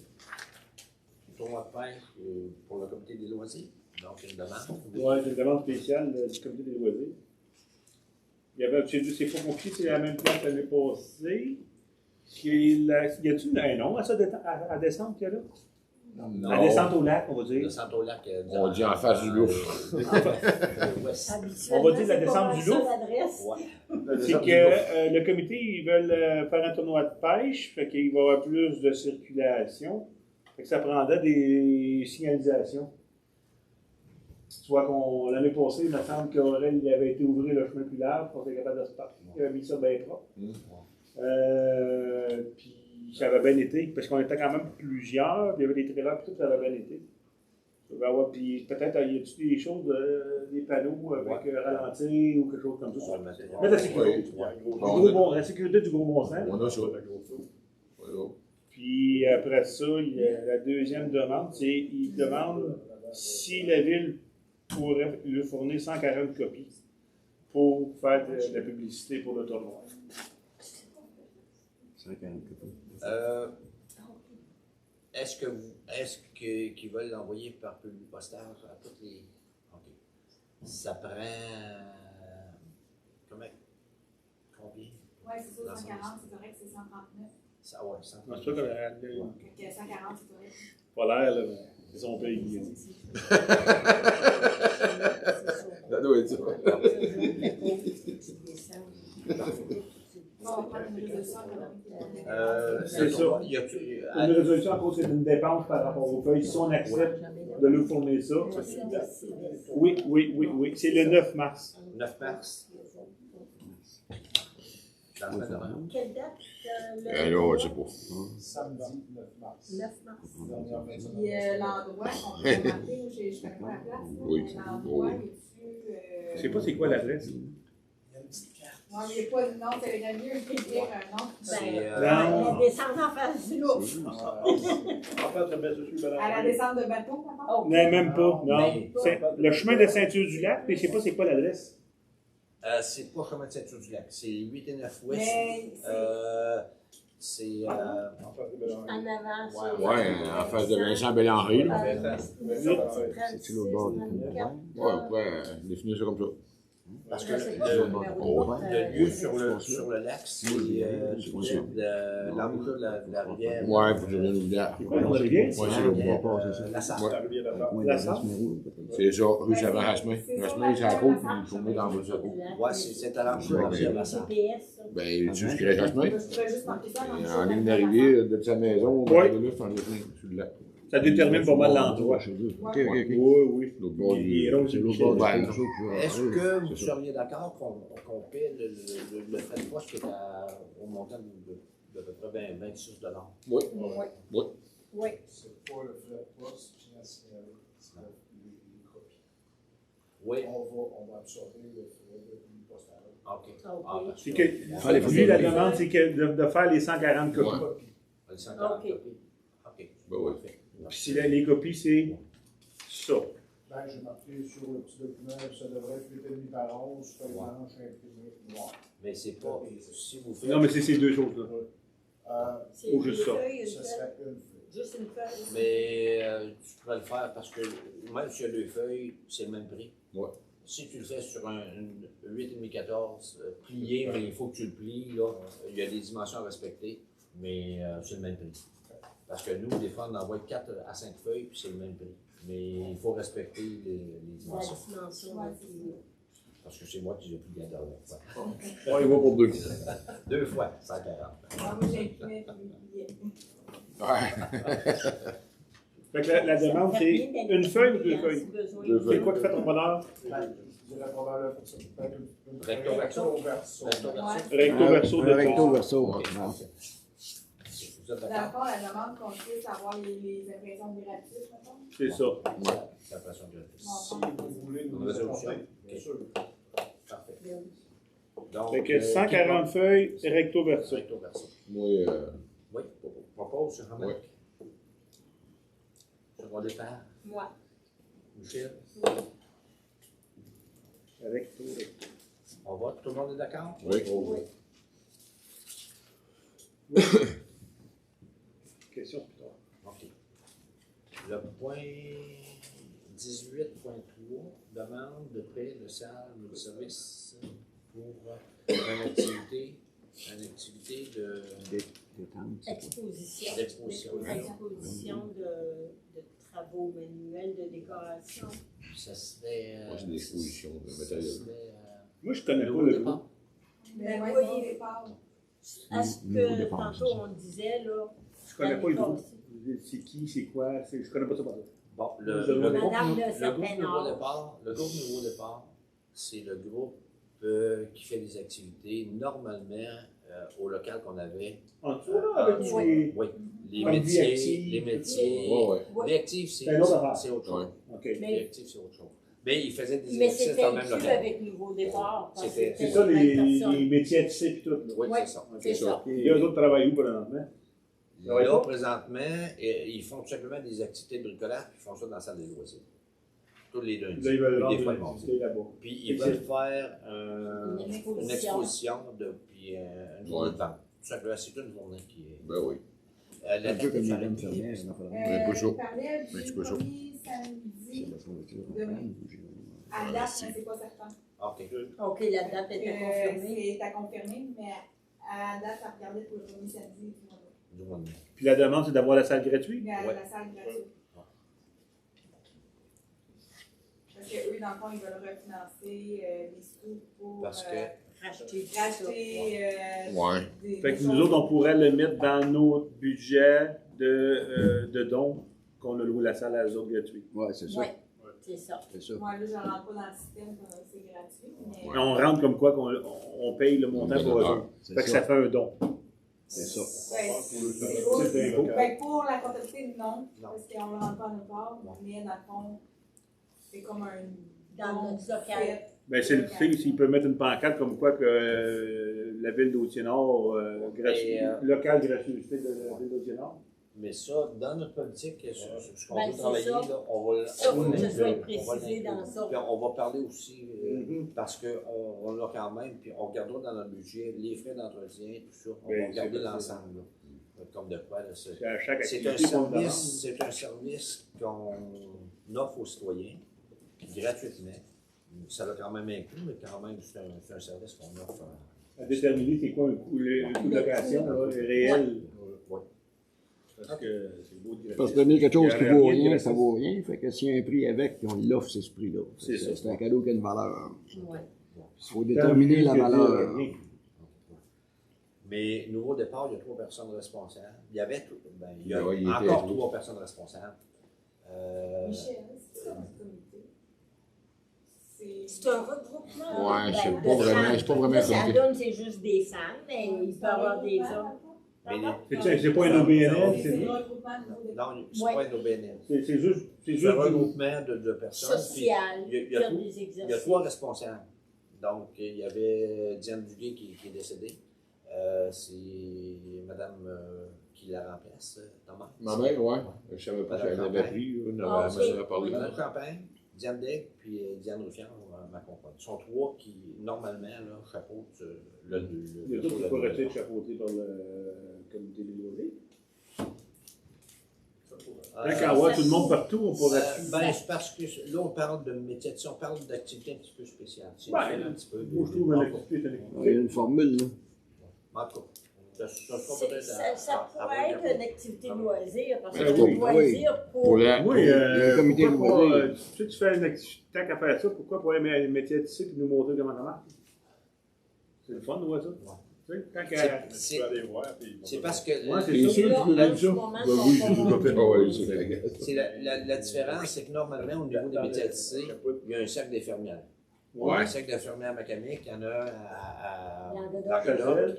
Speaker 4: tournoi de pêche pour le comité des loisirs. Donc, une demande.
Speaker 1: Ouais, c'est une demande spéciale du comité des loisirs. Il y avait, c'est pas compliqué, c'est la même place l'année passée. Y a-t-il un nom à ça, à descendre qu'il y a là?
Speaker 2: Non.
Speaker 1: À descente au lac, on va dire.
Speaker 4: Descente au lac.
Speaker 2: On dit en face du loup.
Speaker 4: Ouest.
Speaker 8: Habituellement,
Speaker 1: va dire la
Speaker 8: c'est
Speaker 1: descente
Speaker 8: pas
Speaker 1: du
Speaker 8: mal ça,
Speaker 1: loup.
Speaker 8: l'adresse.
Speaker 4: Ouais.
Speaker 1: C'est que le comité, ils veulent faire un tournoi de pêche, fait qu'il va y avoir plus de circulation. Fait que ça prendrait des signalisations. Soit qu'on, l'année passée, il me semble qu'Aurel il avait été ouvrir le chemin plus large pour être capable de se partir. Il avait mis ça bien propre. Puis ça avait bien été, parce qu'on était quand même plusieurs, puis il y avait des trailers, puis tout, ça avait bien été. Ça va avoir, puis peut-être, y a-t-il des choses, des panneaux avec ralenti ou quelque chose comme ça. Mais la sécurité. La sécurité du gros bon sens.
Speaker 2: On a ça. Voilà.
Speaker 1: Puis après ça, la deuxième demande, c'est il demande si la ville pourrait lui fournir 140 copies pour faire de la publicité pour le tournoi.
Speaker 5: 140 copies.
Speaker 4: Est-ce qu'ils veulent l'envoyer par publipostage à toutes les. OK. Ça prend. Combien?
Speaker 9: Oui, c'est ça, 140, c'est correct, c'est 139.
Speaker 4: Ça, ouais,
Speaker 1: Non, c'est pas comme
Speaker 9: Donc 140, c'est correct.
Speaker 1: pas l'air, là, mais c'est son pays.
Speaker 2: Ça doit être ça.
Speaker 9: Bon, on va prendre une résolution.
Speaker 1: C'est ça.
Speaker 4: Il y a
Speaker 1: Une résolution, en gros, c'est une dépense par rapport aux feuilles. Si on accepte de lui fournir ça, oui. C'est le 9 mars.
Speaker 4: 9 mars. Dans la semaine d'avant.
Speaker 8: Quelle date?
Speaker 2: Là, je sais pas.
Speaker 3: Samedi 9 mars.
Speaker 8: 9 mars.
Speaker 9: Puis l'endroit, on peut remarquer, je connais pas la place. là,
Speaker 2: Oui.
Speaker 9: mais l'endroit, est-tu.
Speaker 1: Je sais pas c'est quoi l'adresse.
Speaker 9: Non, mais il n'y a pas de nom, ça irait mieux d'écrire un nom.
Speaker 4: C'est,
Speaker 1: Non.
Speaker 8: La descente en face du loup.
Speaker 1: En fait, je mets ça sur le
Speaker 9: À la descente de bateau, par contre.
Speaker 1: Non, même pas. Non.
Speaker 4: Mais-
Speaker 1: C'est le chemin de Ceinture du Lac, mais je sais pas c'est quoi l'adresse.
Speaker 4: C'est pas chemin de Saint-Urbain, c'est 8 et 9 ouest.
Speaker 3: Mais
Speaker 4: C'est.
Speaker 8: En avant, c'est.
Speaker 2: Ouais, en face de Vincent Bélanger, là.
Speaker 5: C'est l'autre bord du
Speaker 8: c'est.
Speaker 2: Ouais, on pourrait définir ça comme ça.
Speaker 4: Parce que
Speaker 8: Je sais pas,
Speaker 4: le
Speaker 8: le
Speaker 4: lieu sur le lac, c'est du côté de l'embouchure de la rivière.
Speaker 2: Ouais, pour donner une bière.
Speaker 1: C'est quoi, la rivière?
Speaker 2: Ouais, c'est l'autre
Speaker 4: rivière,
Speaker 2: bord.
Speaker 4: la Sarre.
Speaker 2: Ouais.
Speaker 7: La rivière de la Sarre.
Speaker 1: La Sarre?
Speaker 2: C'est ça, rue Savin-Rasmin. Rasmin, c'est à la côte, puis il faut mettre dans le côte.
Speaker 4: Ouais, c'est à l'embouchure de la rivière de la Sarre.
Speaker 8: GPS, ça.
Speaker 2: Ben, tu dirais Rasmin.
Speaker 9: Je pourrais juste marquer ça
Speaker 2: Et
Speaker 9: dans
Speaker 2: en ligne d'arrivée de sa maison,
Speaker 1: Ouais.
Speaker 2: de là, t'en es plein sur le lac.
Speaker 1: Ça détermine pas mal l'endroit.
Speaker 5: Chez eux.
Speaker 1: Oui,
Speaker 5: Ok.
Speaker 1: oui.
Speaker 2: L'autre bord
Speaker 1: Il est
Speaker 2: du.
Speaker 1: long,
Speaker 5: C'est l'autre bord
Speaker 2: Ouais,
Speaker 5: du
Speaker 2: non.
Speaker 4: Est-ce que vous
Speaker 2: C'est ça.
Speaker 4: seriez d'accord qu'on paie le frais de poste qui est au montant de peu près 26 $?
Speaker 2: Oui.
Speaker 8: Oui. Oui.
Speaker 10: C'est pas le frais de poste qui vient signaler, c'est les copies.
Speaker 4: Oui.
Speaker 10: On va absorber le frais de postage.
Speaker 4: OK.
Speaker 8: OK.
Speaker 4: parce
Speaker 1: C'est
Speaker 4: que-
Speaker 1: que, lui, la demande, c'est de faire les 140 copies.
Speaker 2: Ouais.
Speaker 4: Les 140
Speaker 8: OK.
Speaker 4: copies. OK.
Speaker 2: Ben oui.
Speaker 4: Parfait.
Speaker 1: Puis si les copies, c'est ça.
Speaker 10: Ben, j'ai marqué sur le petit document, ça devrait être 8,5 par 11, feuille blanche, imprimée, noire.
Speaker 4: Mais c'est pas. Si vous faites.
Speaker 1: Non, mais c'est ces deux choses-là.
Speaker 8: C'est
Speaker 1: Ou juste
Speaker 8: une
Speaker 1: ça.
Speaker 8: feuille,
Speaker 10: Ça serait une feuille.
Speaker 8: juste une feuille.
Speaker 4: Mais tu pourrais le faire parce que même sur les feuilles, c'est le même prix.
Speaker 2: Ouais.
Speaker 4: Si tu le fais sur un 8,5-14 plié, mais il faut que tu le plies, là, il y a des dimensions à respecter, mais c'est le même prix. Parce que nous, des fois, on envoie 4 à 5 feuilles, puis c'est le même prix. Mais il faut respecter les
Speaker 8: La
Speaker 4: dimensions.
Speaker 8: dimension.
Speaker 4: Parce que c'est moi qui ai plié la dernière fois.
Speaker 2: Ouais, il va pour deux.
Speaker 4: 2 fois, 140.
Speaker 9: Ah, moi, j'ai imprimé puis
Speaker 2: Ouais.
Speaker 1: Fait que la demande, c'est une feuille ou deux feuilles?
Speaker 2: Deux
Speaker 1: C'est
Speaker 2: feuilles.
Speaker 1: quoi que fait ton bonheur?
Speaker 10: Ben, je dirais probablement peut-être une
Speaker 4: Recto verso.
Speaker 10: verso.
Speaker 1: Recto verso de
Speaker 5: Recto
Speaker 1: ton.
Speaker 5: verso.
Speaker 4: Ok,
Speaker 5: Non.
Speaker 4: parfait. Vous êtes
Speaker 9: Dans le
Speaker 4: d'accord?
Speaker 9: fond, la demande qu'on puisse avoir les impressions gratuites, mettons.
Speaker 1: C'est ça.
Speaker 4: C'est l'impression que j'ai.
Speaker 10: Si vous voulez
Speaker 4: Une
Speaker 10: nous
Speaker 4: résolution.
Speaker 10: apporter, bien sûr.
Speaker 4: Parfait. Donc,
Speaker 1: Fait que 140 feuilles, recto verso.
Speaker 4: recto verso.
Speaker 2: Moi,
Speaker 4: Oui, propose sur Jean-Marc.
Speaker 2: Ouais.
Speaker 4: Second départ,
Speaker 8: Moi.
Speaker 4: Michel,
Speaker 1: Recto, recto.
Speaker 4: on vote, tout le monde est d'accord?
Speaker 2: oui.
Speaker 1: Question plus tard.
Speaker 4: OK. Le point 18.3 demande de prêt de salle ou de service pour une activité de
Speaker 5: Détente.
Speaker 8: Exposition.
Speaker 4: d'exposition.
Speaker 8: Exposition de travaux manuels de décoration.
Speaker 4: Ça serait.
Speaker 2: Moi, c'est des expositions de
Speaker 4: ça
Speaker 2: matériel.
Speaker 4: serait,
Speaker 1: Moi, je connais pas
Speaker 4: nouveau
Speaker 1: le
Speaker 4: départ.
Speaker 1: groupe.
Speaker 9: Mais
Speaker 8: oui.
Speaker 9: oui, au départ.
Speaker 8: À ce
Speaker 5: Nouveau
Speaker 8: que
Speaker 5: départ,
Speaker 8: tantôt on disait, là.
Speaker 1: Je connais pas le
Speaker 8: l'année
Speaker 1: groupe.
Speaker 8: passée.
Speaker 1: C'est qui, c'est quoi? Je connais pas ça par là.
Speaker 4: Bon,
Speaker 8: Madame de
Speaker 4: le
Speaker 8: certain
Speaker 4: groupe Nouveau
Speaker 8: âge.
Speaker 4: Départ, c'est le groupe qui fait des activités normalement au local qu'on avait.
Speaker 1: En dessous, là, avec
Speaker 8: Oui.
Speaker 1: les.
Speaker 4: Oui, les
Speaker 1: Comme vie
Speaker 4: métiers,
Speaker 1: active.
Speaker 4: les métiers.
Speaker 2: Ouais, ouais.
Speaker 4: Vie active, c'est
Speaker 1: C'est une autre affaire.
Speaker 4: c'est autre chose.
Speaker 2: Ouais.
Speaker 1: OK.
Speaker 4: Vie
Speaker 8: Mais,
Speaker 4: active, c'est autre chose. Mais ils faisaient des
Speaker 8: mais
Speaker 4: exercices
Speaker 8: c'était
Speaker 4: dans le même
Speaker 8: inclus
Speaker 4: local.
Speaker 8: avec Nouveau Départ. parce que
Speaker 4: C'était-
Speaker 1: C'est
Speaker 8: c'était
Speaker 1: ça,
Speaker 8: 20
Speaker 1: les
Speaker 8: personnes.
Speaker 1: métiers à tisser et tout. Là.
Speaker 4: Oui,
Speaker 8: Ouais.
Speaker 4: c'est ça.
Speaker 8: C'est ça.
Speaker 1: Et eux autres travaillent où présentement?
Speaker 4: Là, présentement, ils font tout simplement des activités de bricolage, puis ils font ça dans la salle des loisirs. Tous les lundis.
Speaker 1: Là, ils veulent
Speaker 4: Puis
Speaker 1: vendre
Speaker 4: des fois
Speaker 1: des
Speaker 4: le mardi.
Speaker 1: activités là-bas.
Speaker 4: Puis ils veulent faire
Speaker 8: Une exposition.
Speaker 4: une exposition, puis une journée de vente. Tout simplement, c'est une journée qui est.
Speaker 2: Ben oui.
Speaker 4: La
Speaker 5: Un peu
Speaker 4: date
Speaker 5: comme
Speaker 4: est
Speaker 5: Madame
Speaker 4: arrêtée.
Speaker 5: Fermière, une affaire de même.
Speaker 2: Un peu chaud.
Speaker 9: Il parlait
Speaker 2: Un
Speaker 9: du
Speaker 2: petit peu chaud.
Speaker 9: premier
Speaker 5: C'est
Speaker 9: samedi.
Speaker 5: la fourniture, on
Speaker 9: Demain.
Speaker 5: prend, ou j'ai-
Speaker 9: À date, mais c'est pas certain.
Speaker 4: OK.
Speaker 8: OK, la date était confirmée.
Speaker 9: C'est à confirmer, mais à date, ça regardait pour le premier samedi du mois d'août.
Speaker 4: Du mois de mai.
Speaker 1: Puis la demande, c'est d'avoir la salle gratuite.
Speaker 9: La,
Speaker 4: Ouais.
Speaker 9: la salle gratuite. Parce qu'eux, dans le fond, ils veulent refinancer les sous pour
Speaker 4: Parce que
Speaker 8: Racheter tout ça.
Speaker 9: racheter
Speaker 2: Ouais.
Speaker 9: des
Speaker 1: Fait que
Speaker 9: choses.
Speaker 1: nous autres, on pourrait le mettre dans notre budget de dons qu'on a loué la salle à eux autres gratuits.
Speaker 5: Ouais, c'est ça.
Speaker 8: Oui, c'est ça.
Speaker 5: C'est ça.
Speaker 9: Moi, là, je ne rentre pas dans le système, c'est gratuit. Mais
Speaker 1: Et on rentre comme quoi qu'on on paye le montant pour eux autres.
Speaker 5: C'est
Speaker 1: Fait que ça fait un don.
Speaker 5: C'est ça.
Speaker 9: Ouais, c'est
Speaker 1: C'est
Speaker 9: pour,
Speaker 1: d'impôt.
Speaker 9: pour la comptabilité, non, parce qu'on ne rentre pas à notre part, mais dans le fond, c'est comme un
Speaker 8: Dans
Speaker 9: don
Speaker 8: notre local.
Speaker 9: fait.
Speaker 1: Ben, c'est le fait s'il peut mettre une pancarte comme quoi que la ville d'Authier-Nord,
Speaker 4: Et,
Speaker 1: local gratuité de la ville d'Authier-Nord.
Speaker 4: Mais ça, dans notre politique, ce qu'on
Speaker 8: Ben,
Speaker 4: veut
Speaker 8: c'est
Speaker 4: travailler,
Speaker 8: ça.
Speaker 4: là, on va
Speaker 8: Ça, faut que ce soit
Speaker 4: l'inclure,
Speaker 8: précisé dans ça.
Speaker 4: Puis on va parler aussi, parce qu'on l'a quand même, puis on regardera dans notre budget les frais d'entretien, tout ça. On va regarder l'ensemble, là. Comme de quoi, là. C'est
Speaker 1: À chaque
Speaker 4: un
Speaker 1: activité qu'on demande.
Speaker 4: service qu'on offre aux citoyens, gratuitement. Ça l'a quand même inclus, mais quand même, c'est un service qu'on offre.
Speaker 1: À déterminer c'est quoi le coût de location là, réel.
Speaker 4: Ouais.
Speaker 1: Parce que c'est beau de
Speaker 5: Parce que donner quelque chose qui
Speaker 1: Il y a
Speaker 5: vaut
Speaker 1: rien de
Speaker 5: rien,
Speaker 1: gratuit.
Speaker 5: ça vaut rien. Fait que s'il y a un prix avec, puis on l'offre, c'est ce prix-là.
Speaker 1: C'est ça.
Speaker 5: C'est un cadeau qui a une valeur.
Speaker 8: Ouais.
Speaker 5: Il faut déterminer la valeur.
Speaker 4: Mais nouveau départ, il y a 3 personnes responsables. Il y avait il y a
Speaker 2: Ouais, il était
Speaker 4: encore
Speaker 2: avec
Speaker 4: 3 personnes responsables.
Speaker 9: Michel, c'est quoi votre comité?
Speaker 8: C'est un regroupement.
Speaker 2: Ouais, c'est
Speaker 8: de
Speaker 2: pas vraiment-
Speaker 8: femmes.
Speaker 2: c'est pas vraiment
Speaker 8: Là, ça
Speaker 2: comité.
Speaker 8: donne, c'est juste des femmes, mais il peut y avoir des hommes.
Speaker 1: C'est pas un OBNL,
Speaker 9: C'est
Speaker 1: c'est
Speaker 9: le regroupement de nouveaux départs.
Speaker 4: Non, c'est
Speaker 8: Ouais.
Speaker 4: pas un OBNL.
Speaker 1: c'est juste.
Speaker 4: C'est un regroupement de personnes.
Speaker 8: Social,
Speaker 4: puis il y a
Speaker 8: faire
Speaker 4: tout-
Speaker 8: des
Speaker 4: Il y a
Speaker 8: exercices.
Speaker 4: 3 responsables. Donc, il y avait Diane Duguay qui est décédée. C'est Madame qui la remplace, Thomas.
Speaker 2: Ma mère, ouais. Je savais pas qu'elle avait pris. Elle
Speaker 8: Ah,
Speaker 2: m'en
Speaker 8: ok.
Speaker 2: avait parlé.
Speaker 4: Madame Champagne, Diane Degg, puis Diane Ruffian, m'accompagne. Ce sont 3 qui, normalement, là, chapeautent
Speaker 1: Il y a d'autres qui pourraient être chapeautés par le comité des loisirs. Tant qu'à avoir tout le monde partout, on pourrait.
Speaker 4: Ben, c'est parce que là, on parle de métier, on parle d'activité un petit peu spéciale. C'est
Speaker 1: Ouais,
Speaker 4: différent un petit peu.
Speaker 1: Moi, je trouve une activité, c'est une
Speaker 5: Il y a
Speaker 1: activité.
Speaker 5: une formule, là.
Speaker 4: En tout cas, ça sera
Speaker 8: C'est-
Speaker 4: peut-être
Speaker 8: Ça pourrait être une activité de loisir, parce que
Speaker 1: Ah
Speaker 8: le
Speaker 1: oui,
Speaker 8: loisir
Speaker 2: Pour
Speaker 8: pour.
Speaker 2: la.
Speaker 1: Moi,
Speaker 5: le comité de
Speaker 1: pourquoi pas,
Speaker 5: loisirs.
Speaker 1: tu fais une activité, tant qu'à faire ça, pourquoi pas un métier ici et nous montrer comment ça marche? C'est le fun de voir ça. Tu sais, tant qu'à.
Speaker 4: C'est-
Speaker 7: Tu peux aller voir, puis ils vont
Speaker 4: C'est
Speaker 7: te
Speaker 4: parce que
Speaker 1: Ouais, c'est
Speaker 2: Bien
Speaker 1: ça.
Speaker 2: sûr,
Speaker 8: Là,
Speaker 2: tu
Speaker 8: en
Speaker 2: l'as dit
Speaker 8: ce
Speaker 2: ça.
Speaker 8: moment,
Speaker 2: Ben
Speaker 8: sont
Speaker 2: oui,
Speaker 8: pas
Speaker 2: je l'ai
Speaker 8: rendus.
Speaker 2: fait. Ah ouais, c'est la
Speaker 4: c'est la différence, c'est que normalement, au niveau des métiers tissés, il y a un cercle d'infirmières.
Speaker 1: Ouais.
Speaker 4: Un cercle d'infirmières mécaniques, il y en a à
Speaker 8: Il y en a d'autres.
Speaker 4: Languedoc.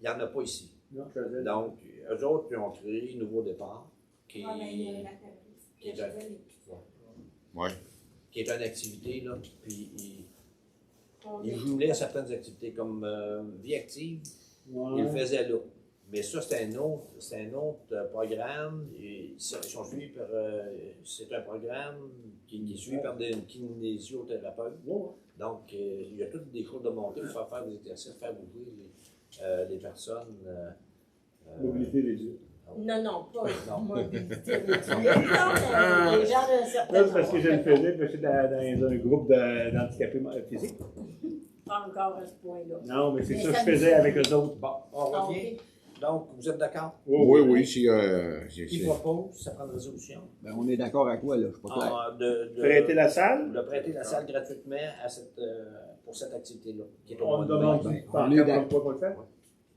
Speaker 4: Il n'y en a pas ici.
Speaker 1: Non, je faisais.
Speaker 4: Donc, eux autres, ils ont créé Nouveau Départ, qui
Speaker 9: Ah, mais il y a la
Speaker 4: est,
Speaker 9: Fabrice.
Speaker 4: qui est
Speaker 9: Je
Speaker 4: un-
Speaker 9: faisais les-
Speaker 2: Ouais.
Speaker 4: qui est une activité, là, puis ils jumelait certaines activités comme Vie active, ils le faisaient là. Mais ça, c'est un autre programme. Ils sont suivis par. C'est un programme qui est suivi par des kinésiothérapeutes. Donc, il y a toutes des choses de montée pour faire des exercices, faire bouger les personnes.
Speaker 1: Mobilité réduite.
Speaker 8: Non, pas
Speaker 4: Non.
Speaker 8: mobilité réduite. Non, mais les gens d'un certain
Speaker 1: Là, c'est parce que je le
Speaker 8: âge.
Speaker 1: faisais, puis j'étais dans un groupe d'handicapés physiques.
Speaker 8: Pas encore à ce point-là.
Speaker 1: Non, mais c'est
Speaker 8: Mais
Speaker 1: ça que
Speaker 8: ça
Speaker 1: je faisais avec eux autres.
Speaker 4: Bon, on
Speaker 8: Ah,
Speaker 4: revient.
Speaker 8: ok.
Speaker 4: Donc, vous êtes d'accord?
Speaker 2: Oui, si.
Speaker 4: Qui propose, ça prend une résolution.
Speaker 5: Ben, on est d'accord à quoi, là? Je suis pas clair.
Speaker 1: Prêter la salle?
Speaker 4: De prêter la salle gratuitement pour cette activité-là. Qui est au
Speaker 1: On
Speaker 4: mois
Speaker 1: me
Speaker 4: de mai.
Speaker 1: demande
Speaker 5: Ben,
Speaker 1: par
Speaker 5: on est
Speaker 1: contre
Speaker 5: d'accord.
Speaker 1: pourquoi on le fait?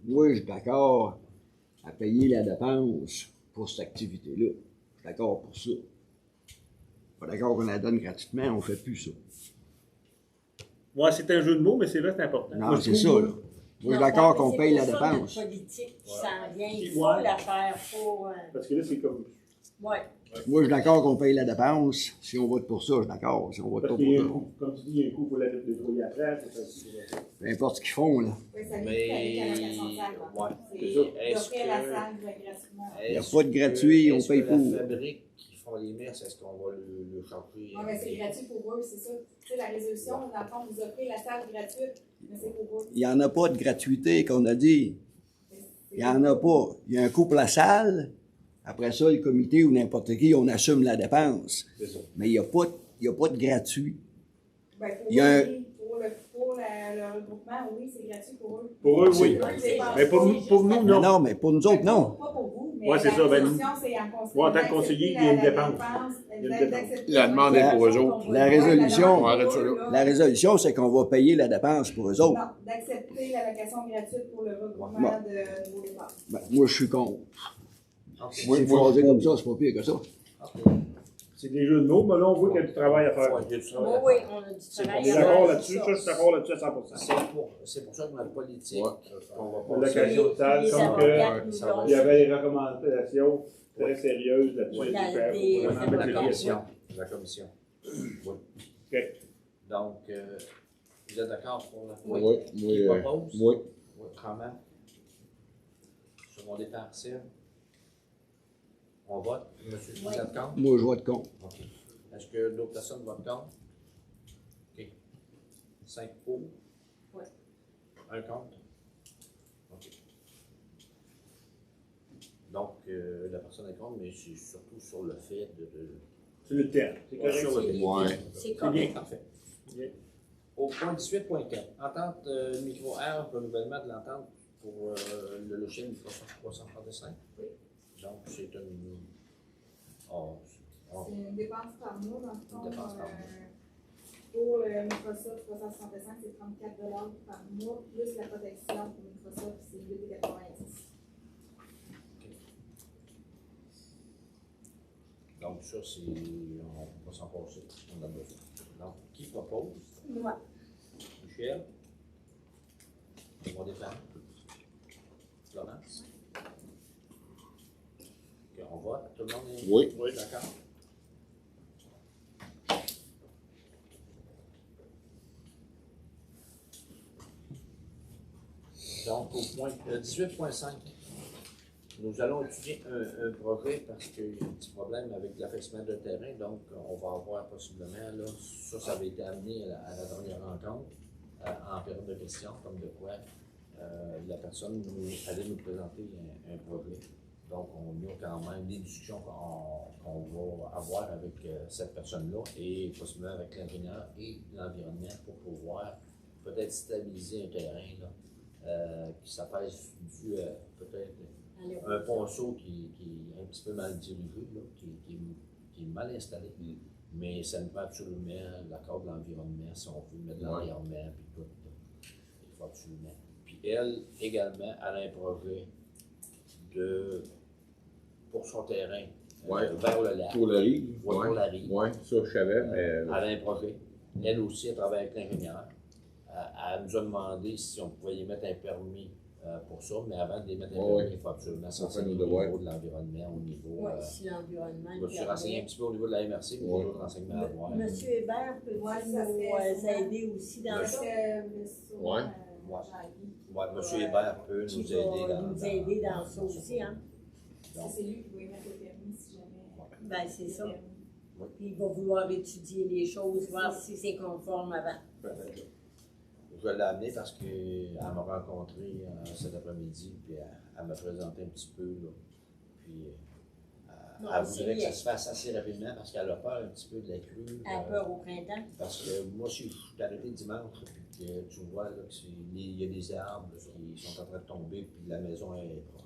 Speaker 5: Moi, je suis d'accord à payer la dépense pour cette activité-là. Je suis d'accord pour ça. Je suis pas d'accord qu'on la donne gratuitement, on ne fait plus ça.
Speaker 1: Moi, c'est un jeu de mots, mais c'est vrai que c'est important.
Speaker 5: Non,
Speaker 1: Moi, je
Speaker 5: c'est
Speaker 1: trouve,
Speaker 5: ça,
Speaker 1: moi,
Speaker 5: là. Moi, je suis d'accord qu'on paye la
Speaker 8: C'est pour ça
Speaker 5: dépense.
Speaker 8: notre politique qui s'en vient. Il
Speaker 1: Ouais.
Speaker 8: faut la faire pour.
Speaker 1: Parce que là, c'est comme.
Speaker 8: Ouais.
Speaker 5: Moi, je suis d'accord qu'on paye la dépense. Si on vote pour ça, je suis d'accord. Si on vote pas
Speaker 1: Parce
Speaker 5: pour
Speaker 1: qu'il y a
Speaker 5: ça,
Speaker 1: un coup, comme tu dis, il y a un coup pour la nettoyer après.
Speaker 5: peu importe ce qu'ils font, là.
Speaker 9: Oui, ça
Speaker 4: Mais-
Speaker 9: vient avec la location de salle.
Speaker 4: ouais,
Speaker 1: c'est ça.
Speaker 9: C'est
Speaker 4: Est-ce
Speaker 9: d'offrir la
Speaker 4: que-
Speaker 9: salle gratuitement.
Speaker 5: Il y a pas de gratuit, on paye
Speaker 4: pour.
Speaker 5: pour.
Speaker 4: La fabrique qui font les messes, est-ce qu'on va le changer?
Speaker 9: Non, mais c'est gratuit pour eux, c'est ça. Tu sais, la résolution, dans le fond, vous offrez la salle gratuite, mais c'est pour eux.
Speaker 5: Il n'y en a pas de gratuité, qu'on a dit. Il n'y en a pas. Il y a un coût pour la salle. Après ça, le comité ou n'importe qui, on assume la dépense. Mais il n'y a pas de gratuit.
Speaker 9: Ben, pour
Speaker 5: Il y a
Speaker 9: eux, oui. Pour le regroupement, oui, c'est gratuit pour eux.
Speaker 1: Pour eux, oui.
Speaker 9: C'est pas-
Speaker 1: Mais pour nous, non.
Speaker 5: Non, mais pour nous autres, non.
Speaker 9: Pas pour vous, mais
Speaker 1: Ouais, c'est
Speaker 9: la
Speaker 1: ça, ben,
Speaker 9: résolution, c'est en conseil.
Speaker 1: ouais, en tant que conseiller, il y a une dépense. Il y a une dépense.
Speaker 2: La demande est pour eux autres.
Speaker 5: La résolution,
Speaker 2: on arrête ça là.
Speaker 5: La résolution, c'est qu'on va payer la dépense pour eux autres.
Speaker 9: Non, d'accepter la location gratuite pour le regroupement
Speaker 5: Bon.
Speaker 9: de Nouveau Départ.
Speaker 5: Ben, moi, je suis contre.
Speaker 4: Ok.
Speaker 5: Si il faut dire comme ça, c'est pas pire que ça.
Speaker 4: Ok.
Speaker 1: C'est des jeux de mots, mais là, on voit qu'il y a du travail à faire.
Speaker 4: Ouais, il y a du
Speaker 8: Oui,
Speaker 4: travail à
Speaker 8: oui,
Speaker 4: faire.
Speaker 8: on a du
Speaker 4: C'est
Speaker 8: travail
Speaker 1: On est
Speaker 8: à
Speaker 1: d'accord
Speaker 8: faire.
Speaker 1: là-dessus, ça, je suis d'accord là-dessus à 100%.
Speaker 4: C'est pour ça que notre politique, on va
Speaker 1: La
Speaker 4: passer.
Speaker 1: location de salle,
Speaker 8: Les
Speaker 1: comme
Speaker 8: avocats
Speaker 1: que
Speaker 8: nous
Speaker 4: ça
Speaker 8: l'ont
Speaker 4: va.
Speaker 1: il y avait des recommandations très sérieuses là-dessus.
Speaker 8: Oui,
Speaker 1: à
Speaker 8: dans
Speaker 1: faire.
Speaker 8: des-
Speaker 1: Faut vraiment mettre
Speaker 8: des
Speaker 1: les
Speaker 4: La
Speaker 1: pieds.
Speaker 4: commission. La commission. Oui.
Speaker 1: Ok.
Speaker 4: Donc, vous êtes d'accord pour la
Speaker 2: Oui,
Speaker 4: Qui propose?
Speaker 2: oui.
Speaker 4: Oui, comment? Sur mon départ partiel. On vote. Monsieur, vous êtes contre?
Speaker 5: Moi, je vote contre.
Speaker 4: OK. Est-ce que d'autres personnes votent contre? OK. 5 pour?
Speaker 8: Ouais.
Speaker 4: 1 contre? OK. Donc, la personne est contre, mais c'est surtout sur le fait de
Speaker 1: C'est le terme. C'est correct.
Speaker 4: sur le
Speaker 2: Ouais.
Speaker 8: C'est
Speaker 1: C'est
Speaker 8: correct.
Speaker 1: bien.
Speaker 4: Parfait.
Speaker 1: Bien.
Speaker 4: Au point 18.4, entente micro R, renouvellement de l'entente pour le logiciel Microsoft 365.
Speaker 9: Oui.
Speaker 4: Donc, c'est une.
Speaker 9: C'est une dépense par mois, dans le fond.
Speaker 4: Une dépense par mois.
Speaker 9: Pour Microsoft 365, c'est 34 par mois, plus la protection pour Microsoft, c'est 8,90.
Speaker 4: Donc, ça, c'est. On ne peut pas s'en passer. On a besoin. Donc, qui propose?
Speaker 8: Moi.
Speaker 4: Michel? On va défendre. Florence? OK, on vote. Tout le monde est
Speaker 2: Oui.
Speaker 4: oui, d'accord? Donc, au point 18.5, nous allons étudier un projet parce qu'il y a un petit problème avec l'affaissement de terrain. Donc, on va avoir possiblement, là, ça avait été amené à la dernière rencontre, en période de questions, comme de quoi la personne allait nous présenter un projet. Donc, on a quand même des discussions qu'on va avoir avec cette personne-là et possiblement avec l'ingénieur et l'environnement pour pouvoir peut-être stabiliser un terrain là, qui s'apaise dû à peut-être un ponceau qui est un petit peu mal dirigé, là, qui est mal installé. Mais ça nous prend absolument l'accord de l'environnement, si on veut mettre de l'environnement, puis tout. Il faut absolument. Puis elle, également, elle a un projet pour son terrain, vers le lac.
Speaker 2: Pour la rive.
Speaker 4: Ouais, pour la rive.
Speaker 2: Oui, ça, je savais, mais.
Speaker 4: Elle a un projet. Elle aussi, elle travaille avec l'ingénieur. Elle nous a demandé si on pouvait y mettre un permis pour ça, mais avant de les mettre un permis, il faut absolument s'enseigner au niveau de l'environnement, au niveau.
Speaker 8: Oui, si l'environnement.
Speaker 4: Je me suis renseigné un petit peu au niveau de la MRC, mais j'ai d'autres renseignements à avoir.
Speaker 8: Monsieur Hébert peut nous aider aussi dans ça?
Speaker 2: Ouais.
Speaker 4: Oui, M. Hébert peut nous aider
Speaker 8: dans ça aussi, hein?
Speaker 9: C'est lui qui va y mettre le permis si jamais.
Speaker 8: Ben, c'est ça. Puis il va vouloir étudier les choses, voir si c'est conforme avant.
Speaker 4: Je l'ai amené parce qu'elle m'a rencontré cet après-midi, puis elle m'a présenté un petit peu, là. Puis elle voudrait que ça se fasse assez rapidement parce qu'elle a peur un petit peu de la crue.
Speaker 8: Elle a peur au printemps.
Speaker 4: Parce que moi, si je suis arrêté dimanche, puis tu vois là, qu'il y a des arbres qui sont en train de tomber, puis la maison est proche.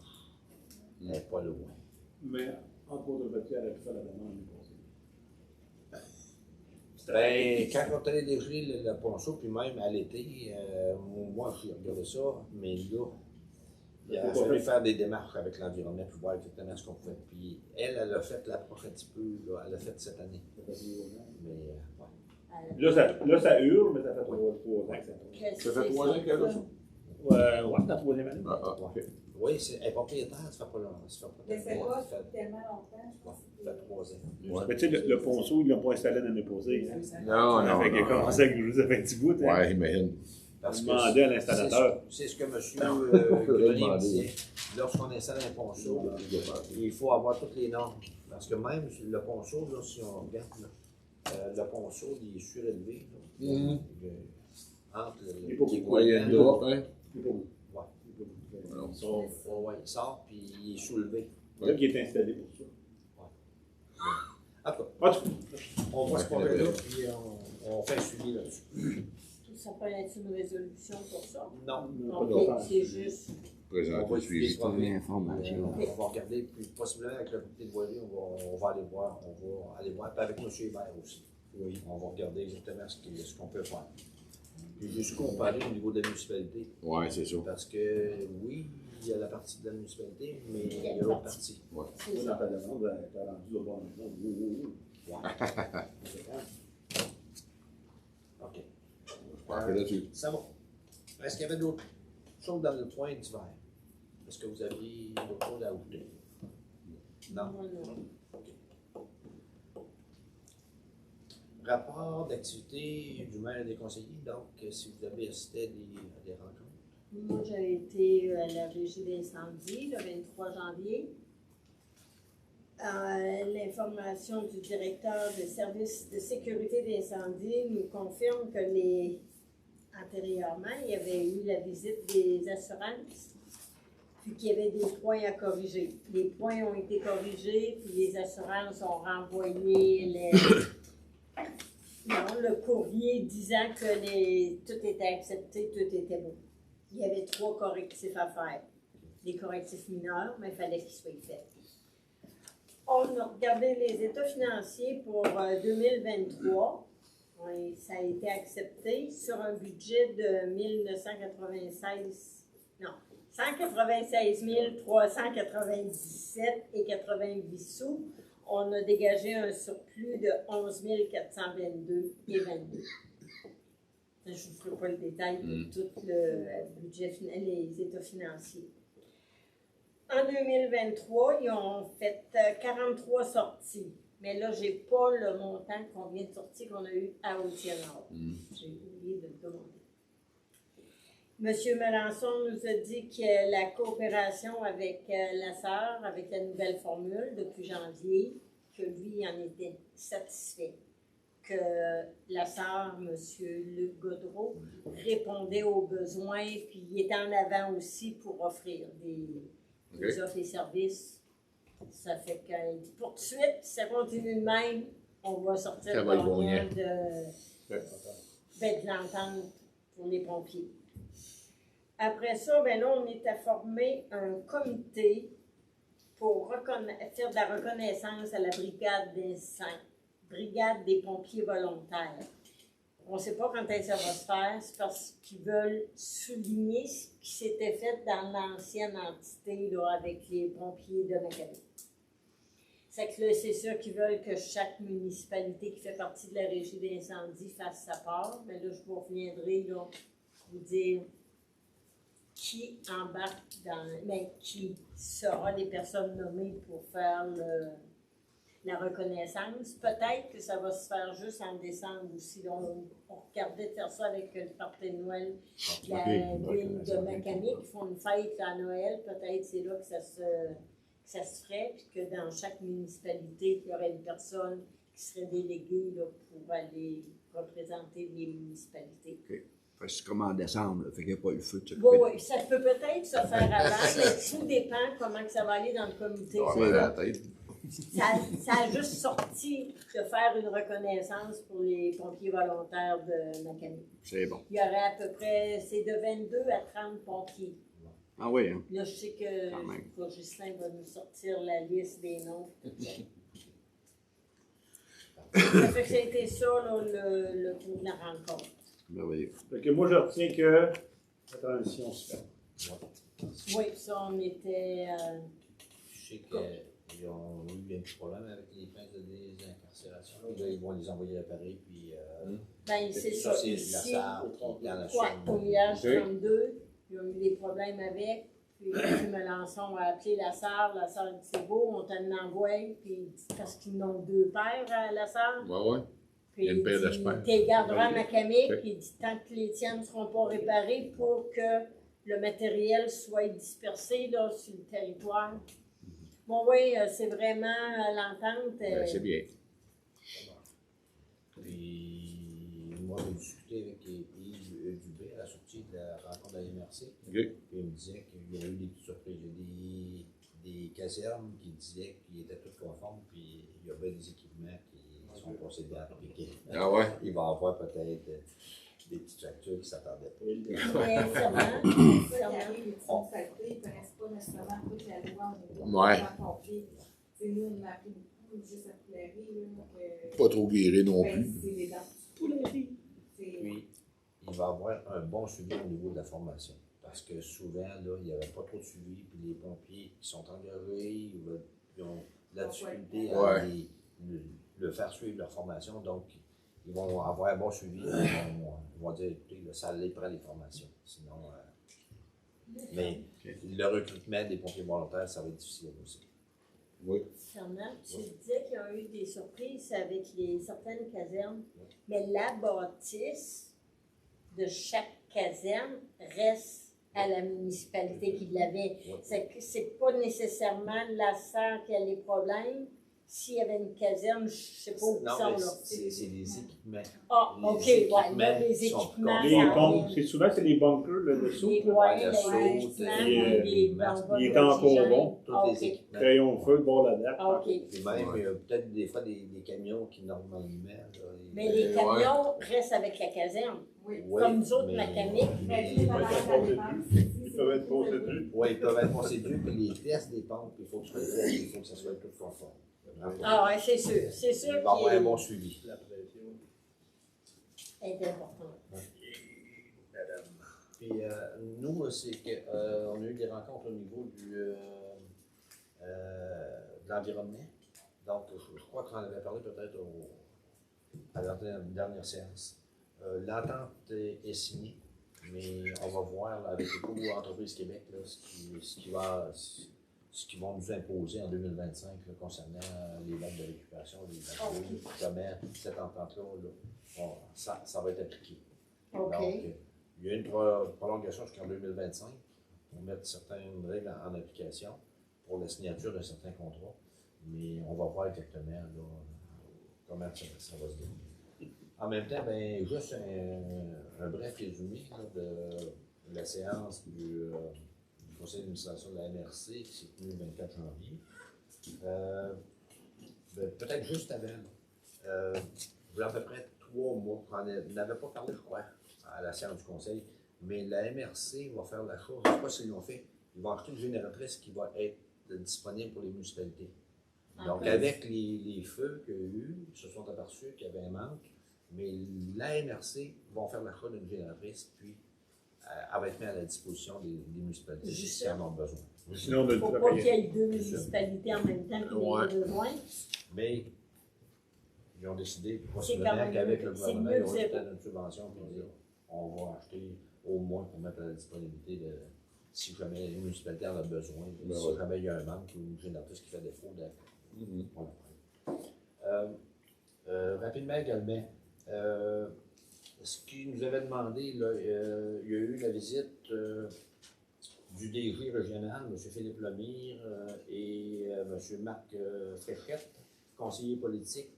Speaker 4: Elle n'est pas loin.
Speaker 1: Mais entre autres, elle a pu faire la demande l'année passée.
Speaker 4: Ben, quand on allait dégeler le ponceau, puis même à l'été, moi, j'ai regardé ça, mais là, il a fallu faire des démarches avec l'environnement pour voir exactement ce qu'on pouvait. Puis elle a fait l'approche un petit peu, là, elle l'a fait cette année. Mais,
Speaker 1: Là, ça hurle, mais ça fait 3 ans que ça
Speaker 2: Ça fait 3 ans qu'elle a ça?
Speaker 1: Ouais, dans la 3e année.
Speaker 4: OK. Oui, elle est propriétaire, ça fait pas longtemps. Ça
Speaker 9: Mais
Speaker 4: fait
Speaker 9: c'est
Speaker 4: peut-être
Speaker 9: pas
Speaker 4: ça fait
Speaker 9: tellement longtemps, je pense.
Speaker 4: ça fait 3 ans.
Speaker 1: Ouais. Mais tu sais, le ponceau, ils ne l'ont pas installé l'année passée. Hein.
Speaker 2: Non, non.
Speaker 1: Fait qu'il a commencé avec nous, ça fait un petit bout. Hein.
Speaker 2: Ouais, imagine.
Speaker 4: Parce que
Speaker 1: Demandez à l'installateur.
Speaker 4: c'est ce que M. Grenier me disait. Lorsqu'on installe un ponceau, il faut avoir toutes les normes. Parce que même le ponceau, là, si on regarde, là, le ponceau, il est surélevé. Là, entre les
Speaker 2: Ouais, il y a une drop, hein?
Speaker 4: il sort, puis il est soulevé.
Speaker 1: C'est là qu'il est installé pour ça.
Speaker 4: En tout
Speaker 1: cas,
Speaker 4: on voit ce problème-là, puis on fait un suivi là-dessus.
Speaker 8: Ça peut être une résolution pour ça?
Speaker 4: Non.
Speaker 8: OK, c'est juste.
Speaker 2: Présenter le suivi.
Speaker 4: On va regarder, puis possiblement avec le comité de voirie, on va aller voir. Puis avec M. Hébert aussi. Oui. On va regarder exactement ce qu'on peut faire. Puis jusqu'où on peut aller au niveau de la municipalité.
Speaker 2: Oui, c'est ça.
Speaker 4: Parce que oui, il y a la partie de la municipalité, mais il y a l'autre partie.
Speaker 2: Ouais.
Speaker 1: Dans ta demande, tu as rendu au bon niveau.
Speaker 4: OK.
Speaker 2: Je pense que là-dessus.
Speaker 4: Ça va. Est-ce qu'il y avait d'autres choses dans le point d'hiver? Est-ce que vous aviez d'autres choses à ajouter? Non? OK. Rapport d'activité du maire et des conseillers, donc si vous avez assisté à des rencontres.
Speaker 8: Moi, j'ai été à la régie d'incendie le 23 janvier. l'information du directeur des services de sécurité d'incendie nous confirme que antérieurement, il y avait eu la visite des assurances, puis qu'il y avait des points à corriger. Les points ont été corrigés, puis les assurances ont renvoyé le courrier disant que tout était accepté, tout était bon. Il y avait 3 correctifs à faire. Des correctifs mineurs, mais il fallait qu'ils soient faits. On a regardé les états financiers pour 2023. Oui, ça a été accepté sur un budget de 196 397 et 88 sous. On a dégagé un surplus de 11 422 et 22. Je ne vous ferai pas le détail de tout le budget, les états financiers. En 2023, ils ont fait 43 sorties. Mais là, je n'ai pas le montant combien de sorties qu'on a eu à Haute-Nord. J'ai oublié de le demander. M. Melançon nous a dit que la coopération avec la SAR, avec la nouvelle formule depuis janvier, que lui en était satisfait. Que la SAR, M. Luc Godreau, répondait aux besoins, puis il était en avant aussi pour offrir des offres et services. Ça fait qu'il dit pour tout de suite, si ça continue de même, on va sortir de l'entente pour les pompiers. Après ça, ben là, on est à former un comité pour faire de la reconnaissance à la brigade des pompiers volontaires. On ne sait pas quand ça va se faire, c'est parce qu'ils veulent souligner ce qui s'était fait dans l'ancienne entité là, avec les pompiers de Macabé. C'est que là, c'est sûr qu'ils veulent que chaque municipalité qui fait partie de la régie d'incendie fasse sa part. Mais là, je vous reviendrai là, vous dire qui embarque qui sera les personnes nommées pour faire la reconnaissance. Peut-être que ça va se faire juste en décembre aussi. On regardait de faire ça avec le party de Noël de la ville de Macamé qui font une fête à Noël. Peut-être c'est là que ça se ferait, puis que dans chaque municipalité, il y aurait une personne qui serait déléguée là, pour aller représenter les municipalités.
Speaker 5: OK. C'est comme en décembre, fait qu'il n'y a pas eu le feu de se
Speaker 8: couper. Oui, ça peut peut-être se faire avant, mais tout dépend comment que ça va aller dans le comité. Ça a juste sorti de faire une reconnaissance pour les pompiers volontaires de Macamé.
Speaker 5: C'est bon.
Speaker 8: Il y aurait à peu près, c'est de 22 à 30 pompiers.
Speaker 5: Ah oui, hein?
Speaker 8: Là, je sais que Justin va nous sortir la liste des noms. Ça fait que ça a été ça, là, le tour de la rencontre.
Speaker 5: Merveilleux.
Speaker 1: Fait que moi, je retiens que la transition se fait.
Speaker 8: Oui, ça, on était...
Speaker 4: Je sais qu'ils ont eu un petit problème avec les plaintes de désincarcération. Là, ils vont les envoyer à Paris, puis...
Speaker 8: ben, c'est ça.
Speaker 4: C'est
Speaker 8: ici,
Speaker 4: la SAR qui dans la
Speaker 8: au village 32, ils ont eu des problèmes avec. Puis M. Melançon a appelé la SAR dit c'est beau, on t'en envoie. Puis parce qu'ils ont 2 paires à la SAR.
Speaker 2: Ouais.
Speaker 8: Puis
Speaker 2: il y a une paire d'espères.
Speaker 8: Tu les garderas à Macamé, puis il dit tant que les tiennes ne seront pas réparées pour que le matériel soit dispersé là, sur le territoire. Bon, oui, c'est vraiment l'entente.
Speaker 2: C'est bien.
Speaker 4: Puis, moi, j'ai discuté avec Yves Dubé à la sortie de la rencontre de la MRC.
Speaker 2: Okay.
Speaker 4: Puis, il me disait qu'il y a eu des petites surprises. Il y a des casernes qui disaient qu'ils étaient tous conformes, puis il y avait des équipements qui sont passés de date.
Speaker 2: Ah ouais?
Speaker 4: Il va y avoir peut-être des petites factures qui ne s'attendaient pas.
Speaker 9: Les municipalités ne connaissent pas nécessairement toute la loi au niveau des pompiers. Nous, on a appris beaucoup juste à Poulerie.
Speaker 2: Pas trop guéri non plus.
Speaker 9: C'est les dents. Poulerie.
Speaker 4: Puis, il va y avoir un bon suivi au niveau de la formation. Parce que souvent, là, il n'y avait pas trop de suivi, puis les pompiers qui sont engagés, ils ont de la difficulté à le faire suivre leur formation. Donc, ils vont avoir un bon suivi. Ils vont dire, écoutez, ça les prend les formations. Sinon, mais le recrutement des pompiers volontaires, ça va être difficile aussi.
Speaker 2: Oui.
Speaker 8: Fernand, tu disais qu'il y a eu des surprises avec certaines casernes, mais la bâtisse de chaque caserne reste à la municipalité qui l'avait. C'est pas nécessairement la SAR qui a les problèmes, s'il y avait une caserne, je ne sais pas où ils
Speaker 4: Non,
Speaker 8: sont
Speaker 4: mais
Speaker 8: là.
Speaker 4: c'est des équipements.
Speaker 8: Ah,
Speaker 4: les
Speaker 8: OK, ouais, là, les
Speaker 4: équipements sont
Speaker 8: équipements.
Speaker 1: Les
Speaker 8: ça
Speaker 1: pompes,
Speaker 8: vient.
Speaker 1: c'est souvent c'est les bunkers là, de soupe.
Speaker 8: Les
Speaker 1: là.
Speaker 8: ouais,
Speaker 4: le
Speaker 8: les
Speaker 4: saut,
Speaker 8: équipements,
Speaker 1: et,
Speaker 8: les
Speaker 4: masques,
Speaker 8: bonbons
Speaker 1: il est encore
Speaker 8: d'oxygène.
Speaker 1: bon.
Speaker 4: Tous
Speaker 8: Ah,
Speaker 4: les
Speaker 8: OK.
Speaker 4: équipements.
Speaker 1: Crayon de feu, de bord la date.
Speaker 8: Ah, OK.
Speaker 4: Et même, peut-être des fois des camions qui normalement. Là,
Speaker 8: Mais les camions restent avec la caserne.
Speaker 9: Oui.
Speaker 4: Oui,
Speaker 8: Comme nous autres,
Speaker 4: mais-
Speaker 8: mécaniques.
Speaker 9: Mais les bagages à défense,
Speaker 7: Ils peuvent être posés dessus.
Speaker 4: Oui, ils peuvent être procédures, puis les tests des pompes, il faut que, il faut que ça soit tout conforme.
Speaker 8: Ah, ouais, c'est sûr. C'est
Speaker 4: Il
Speaker 8: sûr
Speaker 4: va y avoir un
Speaker 8: qu'il
Speaker 4: bon suivi.
Speaker 7: La pression.
Speaker 8: est important.
Speaker 4: Puis nous, c'est qu'on a eu des rencontres au niveau de l'environnement. Donc, je crois qu'on en avait parlé peut-être à la dernière séance. L'entente est signée, mais on va voir là, avec l'éco-entreprise Québec là, ce qu'ils vont nous imposer en 2025 là, concernant les bacs de récupération, les bacs comment cette entente-là, bon, ça va être appliqué.
Speaker 8: OK.
Speaker 4: Donc, il y a une prolongation jusqu'en 2025 pour mettre certaines règles en application pour la signature d'un certain contrat, mais on va voir exactement là, comment ça va se dérouler. En même temps, ben, juste un bref résumé là, de la séance du conseil d'administration de la MRC qui s'est tenue le 24 janvier. Peut-être juste avant, il y a à peu près 3 mois, on n'avait pas parlé, je crois, à la séance du conseil, mais la MRC va faire la chose, je ne sais pas s'ils l'ont fait, ils vont acheter une génératrice qui va être disponible pour les municipalités. Donc, avec les feux qu'il y a eu, ils se sont aperçus qu'il y avait un manque, mais la MRC vont faire l'achat d'une génératrice, puis elle va être mise à la disposition des municipalités si elles en ont besoin.
Speaker 1: Sinon, de le
Speaker 8: Pour pas qu'il y ait 2 municipalités en même temps qui aient besoin.
Speaker 4: Mais ils ont décidé,
Speaker 8: C'est
Speaker 4: possiblement
Speaker 8: quand même
Speaker 4: qu'avec
Speaker 8: mieux.
Speaker 4: le
Speaker 8: C'est
Speaker 4: gouvernement,
Speaker 8: mieux
Speaker 4: il y
Speaker 8: que
Speaker 4: aura
Speaker 8: zéro.
Speaker 4: peut-être une subvention pour dire on va acheter au moins pour mettre à la disponibilité de si jamais une municipalité en a besoin, si jamais il y a un manque ou une génératrice qui fait défaut, on la prend. Rapidement également, ce qu'ils nous avait demandé, là, il y a eu la visite du DG régional, M. Philippe Lemire, et M. Marc Fréchette, conseiller politique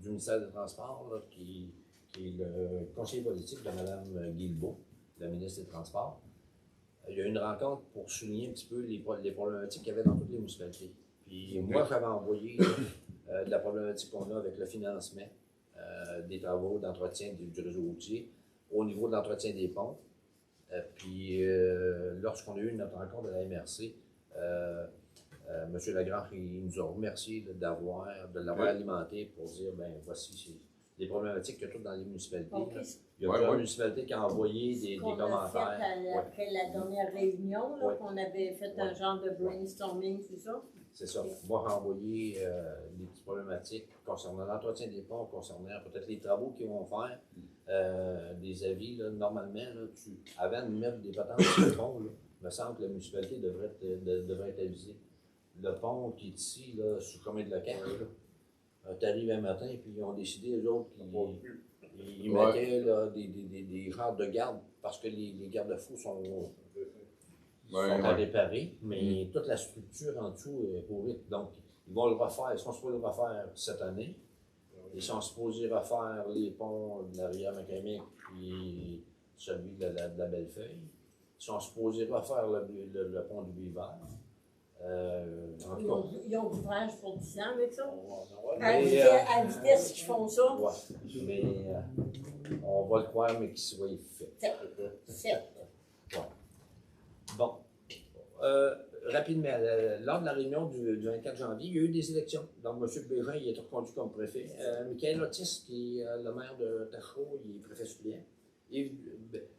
Speaker 4: du ministère des Transports, là, qui est le conseiller politique de Mme Guilbeault, la ministre des Transports. Il y a eu une rencontre pour souligner un petit peu les problématiques qu'il y avait dans toutes les municipalités. Puis moi, j'avais envoyé de la problématique qu'on a avec le financement des travaux d'entretien du réseau routier au niveau de l'entretien des ponts. Puis lorsqu'on a eu notre rencontre de la MRC, M. Lagrange, il nous a remercié de l'avoir alimenté pour dire, ben voici les problématiques qu'il y a toutes dans les municipalités.
Speaker 8: Okay.
Speaker 4: Il y a plusieurs municipalités qui ont envoyé des commentaires.
Speaker 8: Après la dernière réunion, là, qu'on avait fait un genre de brainstorming, c'est ça?
Speaker 4: C'est ça. Moi, j'ai envoyé des petites problématiques concernant l'entretien des ponts, concernant peut-être les travaux qu'ils vont faire, des avis. Là, normalement, là, avant de mettre des patentes sur le pont, là, il me semble que la municipalité devrait être avisée. Le pont qui est ici, là, sur le chemin de Leclerc, tu arrives un matin, puis ils ont décidé, eux autres, ils mettaient là, des genres de garde parce que les garde-fous sont à réparer, mais toute la structure en dessous est pourrie. Donc, ils vont le refaire. Ils sont supposés le refaire cette année. Ils sont supposés refaire les ponts de la rivière Macamic puis celui de la Bellefeuille. Ils sont supposés refaire le pont du Beaver.
Speaker 8: Ils ont l'ouvrage pour 10 ans avec ça?
Speaker 4: À
Speaker 8: la vitesse qu'ils font ça?
Speaker 4: Ouais. Mais on va le croire, mais qu'il soit fait. Ouais. Bon. Rapidement, lors de la réunion du 24 janvier, il y a eu des élections. Donc, M. Bégin, il est reconduit comme préfet. Michael Otis, qui est le maire de Tachereau, il est préfet suppléant.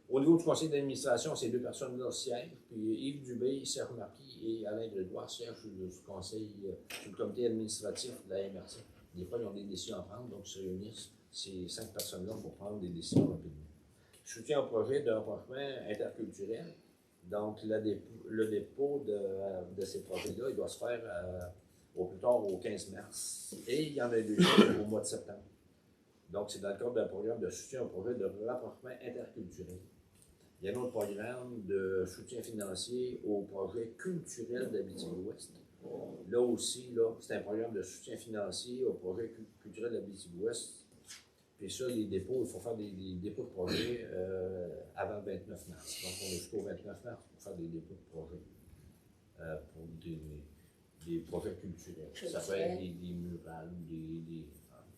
Speaker 4: Au niveau du conseil d'administration, ces 2 personnes-là siègent. Puis Yves Dubé, Serge Marquis et Alain Grégoire siègent sur le conseil, sur le comité administratif de la MRC. Des fois, ils ont des décisions à prendre, donc ils se réunissent ces 5 personnes-là pour prendre des décisions rapidement. Soutien au projet de rapprochement interculturel. Donc, le dépôt de ces projets-là, il doit se faire au plus tard au 15 mars. Et il y en a 2 au mois de septembre. Donc, c'est dans le cadre d'un programme de soutien au projet de rapprochement interculturel. Il y a un autre programme de soutien financier au projet culturel d'Abitibi-Ouest.
Speaker 11: Là aussi, là, c'est un programme de soutien financier au projet culturel de la Abitibi-Ouest. Puis ça, les dépôts, il faut faire des dépôts de projet avant le 29 mars. Donc, on est jusqu'au 29 mars pour faire des dépôts de projet pour des projets culturels. Ça peut être des murales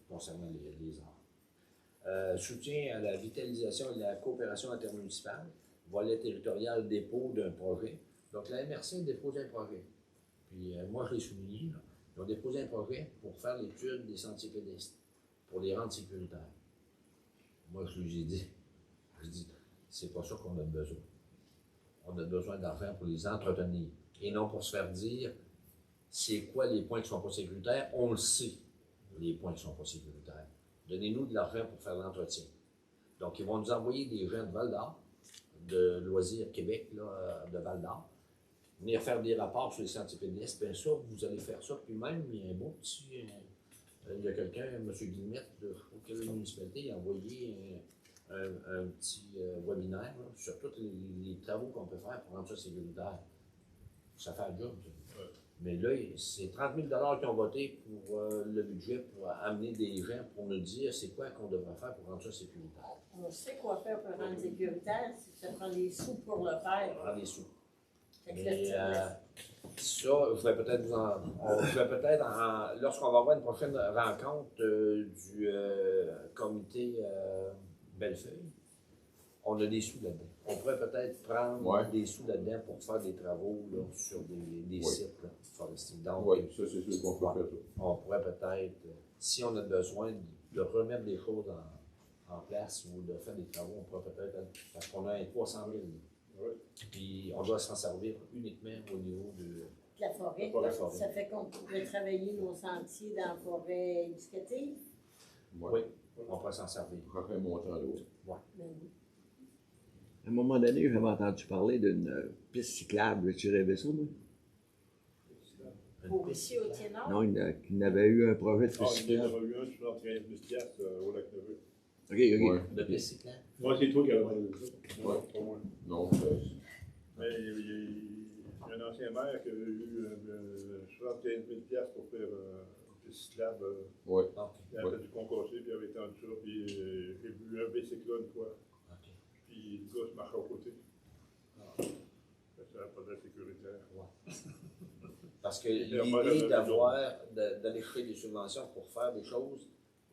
Speaker 11: concernant les arts. Soutien à la vitalisation et la coopération intermunicipale, volet territorial dépôt d'un projet. Donc, la MRC a déposé un projet. Puis moi, je l'ai souligné, là. Ils ont déposé un projet pour faire l'étude des sentiers pédestres, pour les rendre sécuritaires. Moi, je lui ai dit, c'est pas ça qu'on a besoin. On a besoin d'argent pour les entretenir. Et non pour se faire dire, c'est quoi les points qui ne sont pas sécuritaires. On le sait, les points qui ne sont pas sécuritaires. Donnez-nous de l'argent pour faire l'entretien. Donc, ils vont nous envoyer des gens de Val-d'Or, de Loisirs Québec, là, de Val-d'Or, venir faire des rapports sur les sentiers pédestres. Bien ça, vous allez faire ça. Puis même, il y a un beau petit... il y a quelqu'un, M. Guillemette, de quelle municipalité, il a envoyé un petit webinaire là, sur tous les travaux qu'on peut faire pour rendre ça sécuritaire. Ça fait un job, ça. Mais là, c'est 30 000 $ qui ont voté pour le budget pour amener des gens pour nous dire c'est quoi qu'on devrait faire pour rendre ça sécuritaire.
Speaker 8: On sait quoi faire pour rendre sécuritaire, ça prend des sous pour le faire.
Speaker 11: Ça prend des sous. Mais ça, je vais peut-être lorsqu'on va avoir une prochaine rencontre du comité Bellefeuille, on a des sous là-dedans. On pourrait peut-être prendre des sous là-dedans pour faire des travaux là, sur des sites là, forestiers. Donc,
Speaker 2: oui, ça c'est sûr qu'on peut faire ça.
Speaker 11: On pourrait peut-être, si on a besoin de remettre des choses en place ou de faire des travaux, on pourrait peut-être, parce qu'on a un 300 000. Oui. Puis on doit s'en servir uniquement au niveau de
Speaker 8: la forêt. Ça fait qu'on pourrait travailler nos sentiers dans la forêt éducative.
Speaker 11: Oui, on pourrait s'en servir.
Speaker 2: On pourrait monter en l'eau.
Speaker 11: Oui.
Speaker 5: À un moment donné, j'avais entendu parler d'une piste cyclable. Tu rêvais ça, moi?
Speaker 8: Pour ici au Ténor?
Speaker 5: Non, il n'avait eu un projet de piste cyclable.
Speaker 7: Il y en a eu un sur 13 000 au lac Neveu.
Speaker 5: OK. Ouais.
Speaker 11: De piste cyclable?
Speaker 1: Moi, c'est toi qui as parlé de ça.
Speaker 7: Oui, pas moi.
Speaker 2: Non,
Speaker 7: mais il y a un ancien maire qui a eu 75 000 pour faire une piste cyclable.
Speaker 2: Oui.
Speaker 7: Il avait fait du concorsé, puis il avait été en dessous, puis j'ai vu un bicycle une fois. Puis le gars se marchait à côté. Ça n'a pas de sécuritaire.
Speaker 11: Parce que l'idée d'aller chercher des subventions pour faire des choses,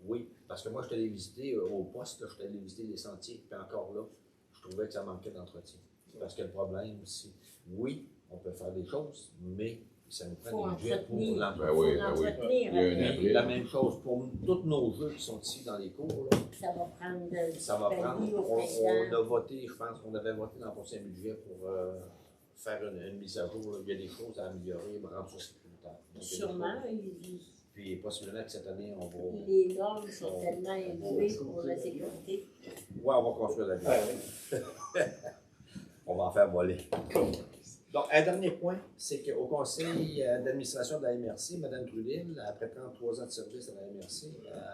Speaker 11: oui. Parce que moi, je suis allé visiter au poste, je suis allé visiter les sentiers, puis encore là, je trouvais que ça manquait d'entretien. Parce que le problème, c'est, oui, on peut faire des choses, mais ça nous prend des budgets pour l'entretenir.
Speaker 2: Oui.
Speaker 11: La même chose pour tous nos jeux qui sont ici dans les cours. Là,
Speaker 8: ça va prendre.
Speaker 11: On a voté, je pense qu'on avait voté dans le prochain budget pour faire une mise à jour. Là. Il y a des choses à améliorer, rendre ça sécuritaire.
Speaker 8: Sûrement.
Speaker 11: Puis possiblement que cette année, on va...
Speaker 8: Les normes sont tellement élevées pour la sécurité.
Speaker 11: Oui, on va construire la vie. On va en faire voler. Donc, un dernier point, c'est qu'au conseil d'administration de la MRC, Mme Trudel, après 33 ans de service à la MRC,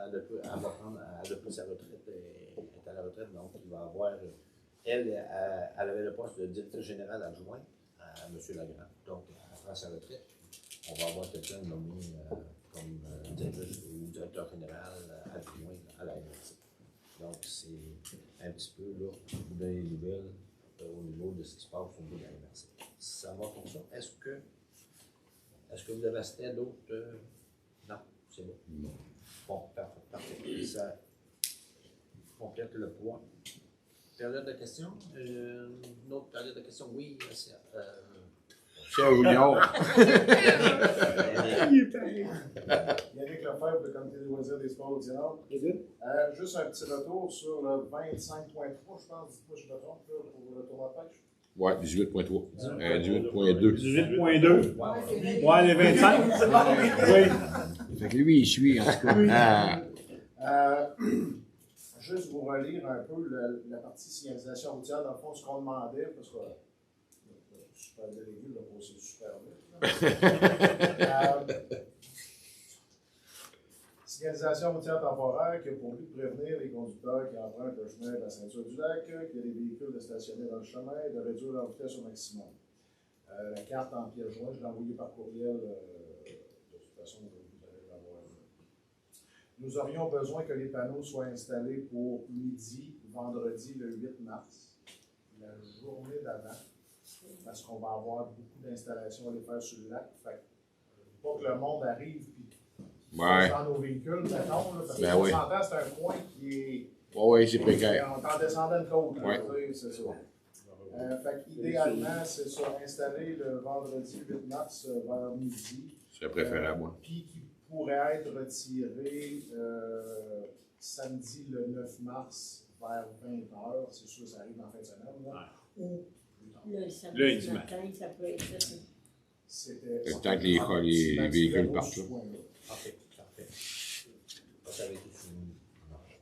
Speaker 11: elle a pris sa retraite, est à la retraite, donc il va avoir, elle avait le poste de directeur général adjoint à M. Lagrand. Donc, elle prend sa retraite. On va avoir quelqu'un nommé comme directeur général adjoint à la MRC. Donc, c'est un petit peu là, vous donner des nouvelles au niveau de ce qui se passe au niveau de la MRC. Ça va pour ça. Est-ce que vous avez assisté à d'autres? Non, c'est bon.
Speaker 2: Non.
Speaker 11: Bon, parfait. Ça complète le point. Période de questions? Une autre période de questions? Oui,
Speaker 2: Cher Junior.
Speaker 10: Yannick Lefebvre, le comité des loisirs des sports au Ténor. Juste un petit retour sur le 25.3, je pense, dites-moi si je me trompe, pour le tournoi de pêche.
Speaker 2: Ouais, 18.3. 18.2.
Speaker 1: 18.2. Ouais, les 25. Oui.
Speaker 5: Fait que lui, il suit, en tout cas.
Speaker 10: Juste vous relire un peu la partie signalisation routière. Dans le fond, ce qu'on demandait, parce que le super délégué l'a posé super vite. Signalisation routière temporaire qui a pour but de prévenir les conducteurs qui empruntent le chemin de la ceinture du lac, qu'il y a des véhicules de stationner dans le chemin et de réduire leur vitesse au maximum. La carte en pièce jointe, je l'ai envoyée par courriel nous aurions besoin que les panneaux soient installés pour midi, vendredi le 8 mars, la journée d'avant, parce qu'on va avoir beaucoup d'installations à les faire sur le lac. Fait pas que le monde arrive et dans nos véhicules, mettons, là, parce qu'on s'entend, c'est un coin qui est.
Speaker 2: Oui, c'est précaire.
Speaker 10: On est en descendant de côte,
Speaker 2: Ouais.
Speaker 10: c'est ça. Fait qu'idéalement, c'est ça, installer le vendredi 8 mars vers midi.
Speaker 2: C'est préférable, moi.
Speaker 10: Puis qui pourrait être retiré samedi le 9 mars vers 20h. C'est sûr, ça arrive en fin de semaine. Là. Ou
Speaker 8: le samedi matin, ça peut être ça.
Speaker 10: C'était.
Speaker 2: Le temps que les véhicules partent là.
Speaker 11: OK, parfait. Ça avait été fini. OK.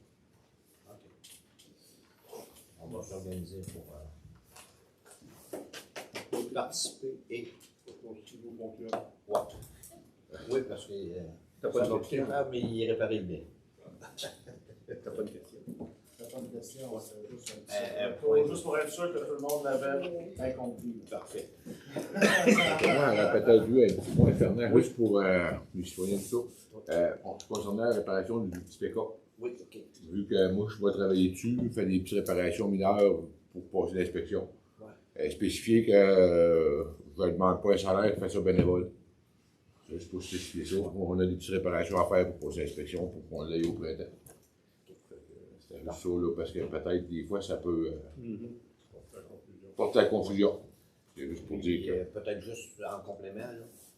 Speaker 11: On va s'organiser pour participer et ouais. Oui, parce que
Speaker 1: T'as pas de question,
Speaker 11: mais il est réparé le bien.
Speaker 1: T'as pas de question.
Speaker 10: T'as pas de question, c'est juste
Speaker 11: un
Speaker 10: point. Juste pour être sûr que tout le monde l'avait bien compris.
Speaker 11: Parfait.
Speaker 2: On aurait peut-être vu un petit point infernal, juste pour les citoyens de ça. Concernant la réparation du petit pick-up.
Speaker 11: Oui, OK.
Speaker 2: Vu que moi, je vais travailler dessus, faire des petites réparations mineures pour passer l'inspection. Ouais. Spécifier que je ne demande pas un salaire, je fais ça bénévole. Juste pour spécifier ça. On a des petites réparations à faire pour passer l'inspection, pour qu'on l'aille au printemps. C'est juste ça, là, parce que peut-être des fois, ça peut porter à confusion. C'est juste pour dire que.
Speaker 11: Peut-être juste en complément,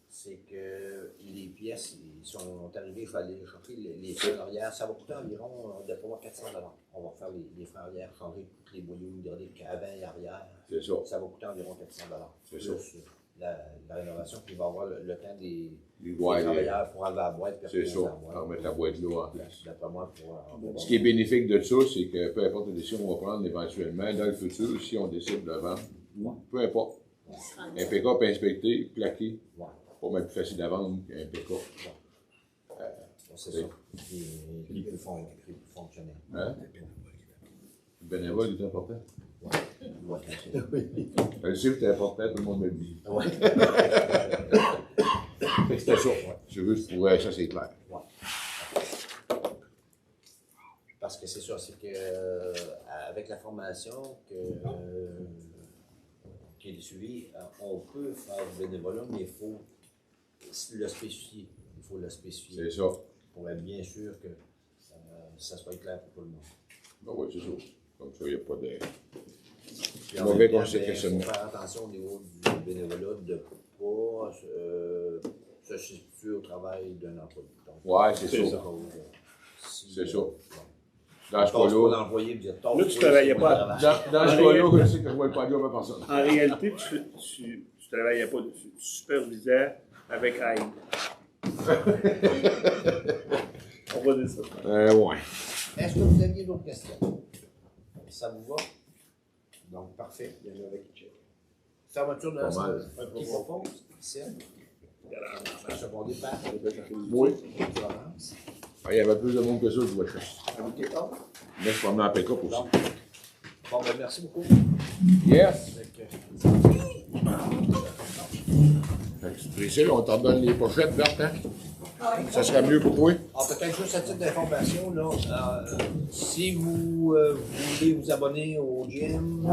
Speaker 11: c'est que les pièces, ils sont arrivés, je vais aller chercher les freins arrière. Ça va coûter environ, d'après moi, 400 $. On va faire les freins arrière, changer tous les boyaux hydrauliques avant et arrière.
Speaker 2: C'est ça.
Speaker 11: Ça va coûter environ 400 $.
Speaker 2: C'est ça.
Speaker 11: La rénovation, puis il va avoir le temps des
Speaker 2: arrière
Speaker 11: pour enlever la boîte.
Speaker 2: C'est ça, pour remettre la boîte là en place.
Speaker 11: D'après moi,
Speaker 2: ce qui est bénéfique de ça, c'est que peu importe la décision qu'on va prendre éventuellement, dans le futur, si on décide de vendre, peu importe, un pick-up inspecté, plaqué, pas mal plus facile à vendre qu'un pick-up.
Speaker 11: C'est ça. Il est plus fonctionnel.
Speaker 2: Hein? Le bénévole est important.
Speaker 11: Oui.
Speaker 2: Le chiffre est important, tout le monde me le dit.
Speaker 11: Oui.
Speaker 2: C'était ça. C'est juste pour ça, c'est clair.
Speaker 11: Ouais. Parce que c'est sûr, c'est que avec la formation qui est suivie, on peut faire du bénévolat, mais il faut le spécifier. Il faut le spécifier.
Speaker 2: C'est ça.
Speaker 11: Pour être bien sûr que ça soit clair pour tout le monde.
Speaker 2: Ben oui, c'est ça. Comme ça, il n'y a pas de
Speaker 11: mauvais
Speaker 2: questionnement.
Speaker 11: Il faut faire attention au niveau du bénévolat de ne pas se substituer au travail d'un employé.
Speaker 2: Oui, c'est ça. C'est ça. Dans ce cas-là,
Speaker 11: l'employé dire
Speaker 1: là, tu ne travaillais pas.
Speaker 2: Dans ce cas-là, je sais que je ne vois pas dire à ma personne.
Speaker 1: En réalité, tu ne travaillais pas dessus. Tu supervisais avec Aïe. On va dire ça.
Speaker 2: Ouais.
Speaker 11: Est-ce que vous aviez d'autres questions? Ça vous va? Donc, parfait. Il y en a avec fermeture de la salle. Qui propose? Celle. Secondé par.
Speaker 2: Oui.
Speaker 11: Florence.
Speaker 2: Il y avait plus de monde que ça, je vois. Mais je peux emmener en pick-up aussi.
Speaker 11: Bon, ben merci beaucoup.
Speaker 2: Yes. Priscille, on t'en donne les pochettes vertes, hein? Ça serait mieux pour toi?
Speaker 11: Peut-être juste à titre d'information, là, si vous voulez vous abonner au gym,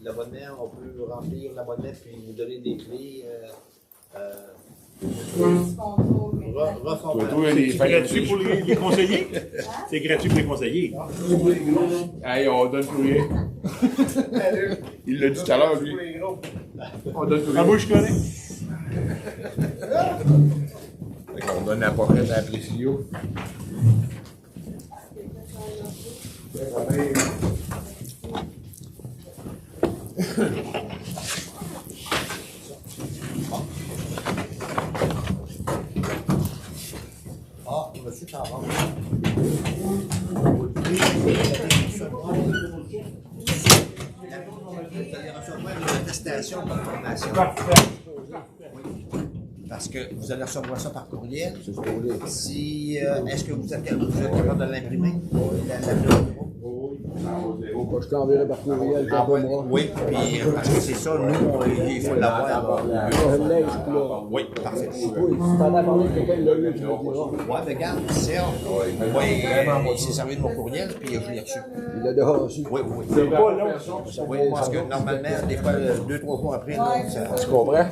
Speaker 11: l'abonnement, on peut remplir l'abonnement puis vous donner des clés.
Speaker 1: C'est gratuit pour les conseillers? C'est gratuit pour les conseillers.
Speaker 2: Hey, on donne pour rien. Il l'a dit tout à l'heure, lui. On donne pour rien.
Speaker 1: Ah, moi, je connais.
Speaker 2: On donne la pochette à Priscilio.
Speaker 11: Monsieur Caron. Vous allez recevoir une attestation de formation. Parce que vous allez recevoir ça par courriel. Si, est-ce que vous êtes capable de l'imprimer?
Speaker 5: Je t'enverrai par courriel quand
Speaker 4: Oui,
Speaker 5: on
Speaker 4: oui, puis parce que c'est ça, nous, il faut l'avoir.
Speaker 5: Je l'ai, là.
Speaker 4: Oui, parfait.
Speaker 5: Oui, si t'en as parlé avec quelqu'un de lui, tu me diras.
Speaker 4: Ouais, mais regarde, Serge, il s'est servi de mon courriel, puis je l'ai reçu.
Speaker 5: Il a déjà reçu.
Speaker 4: Oui, oui.
Speaker 1: C'est pas long.
Speaker 4: Oui, parce que normalement, des fois, 2-3 mois après, là, ça...
Speaker 5: Tu comprends?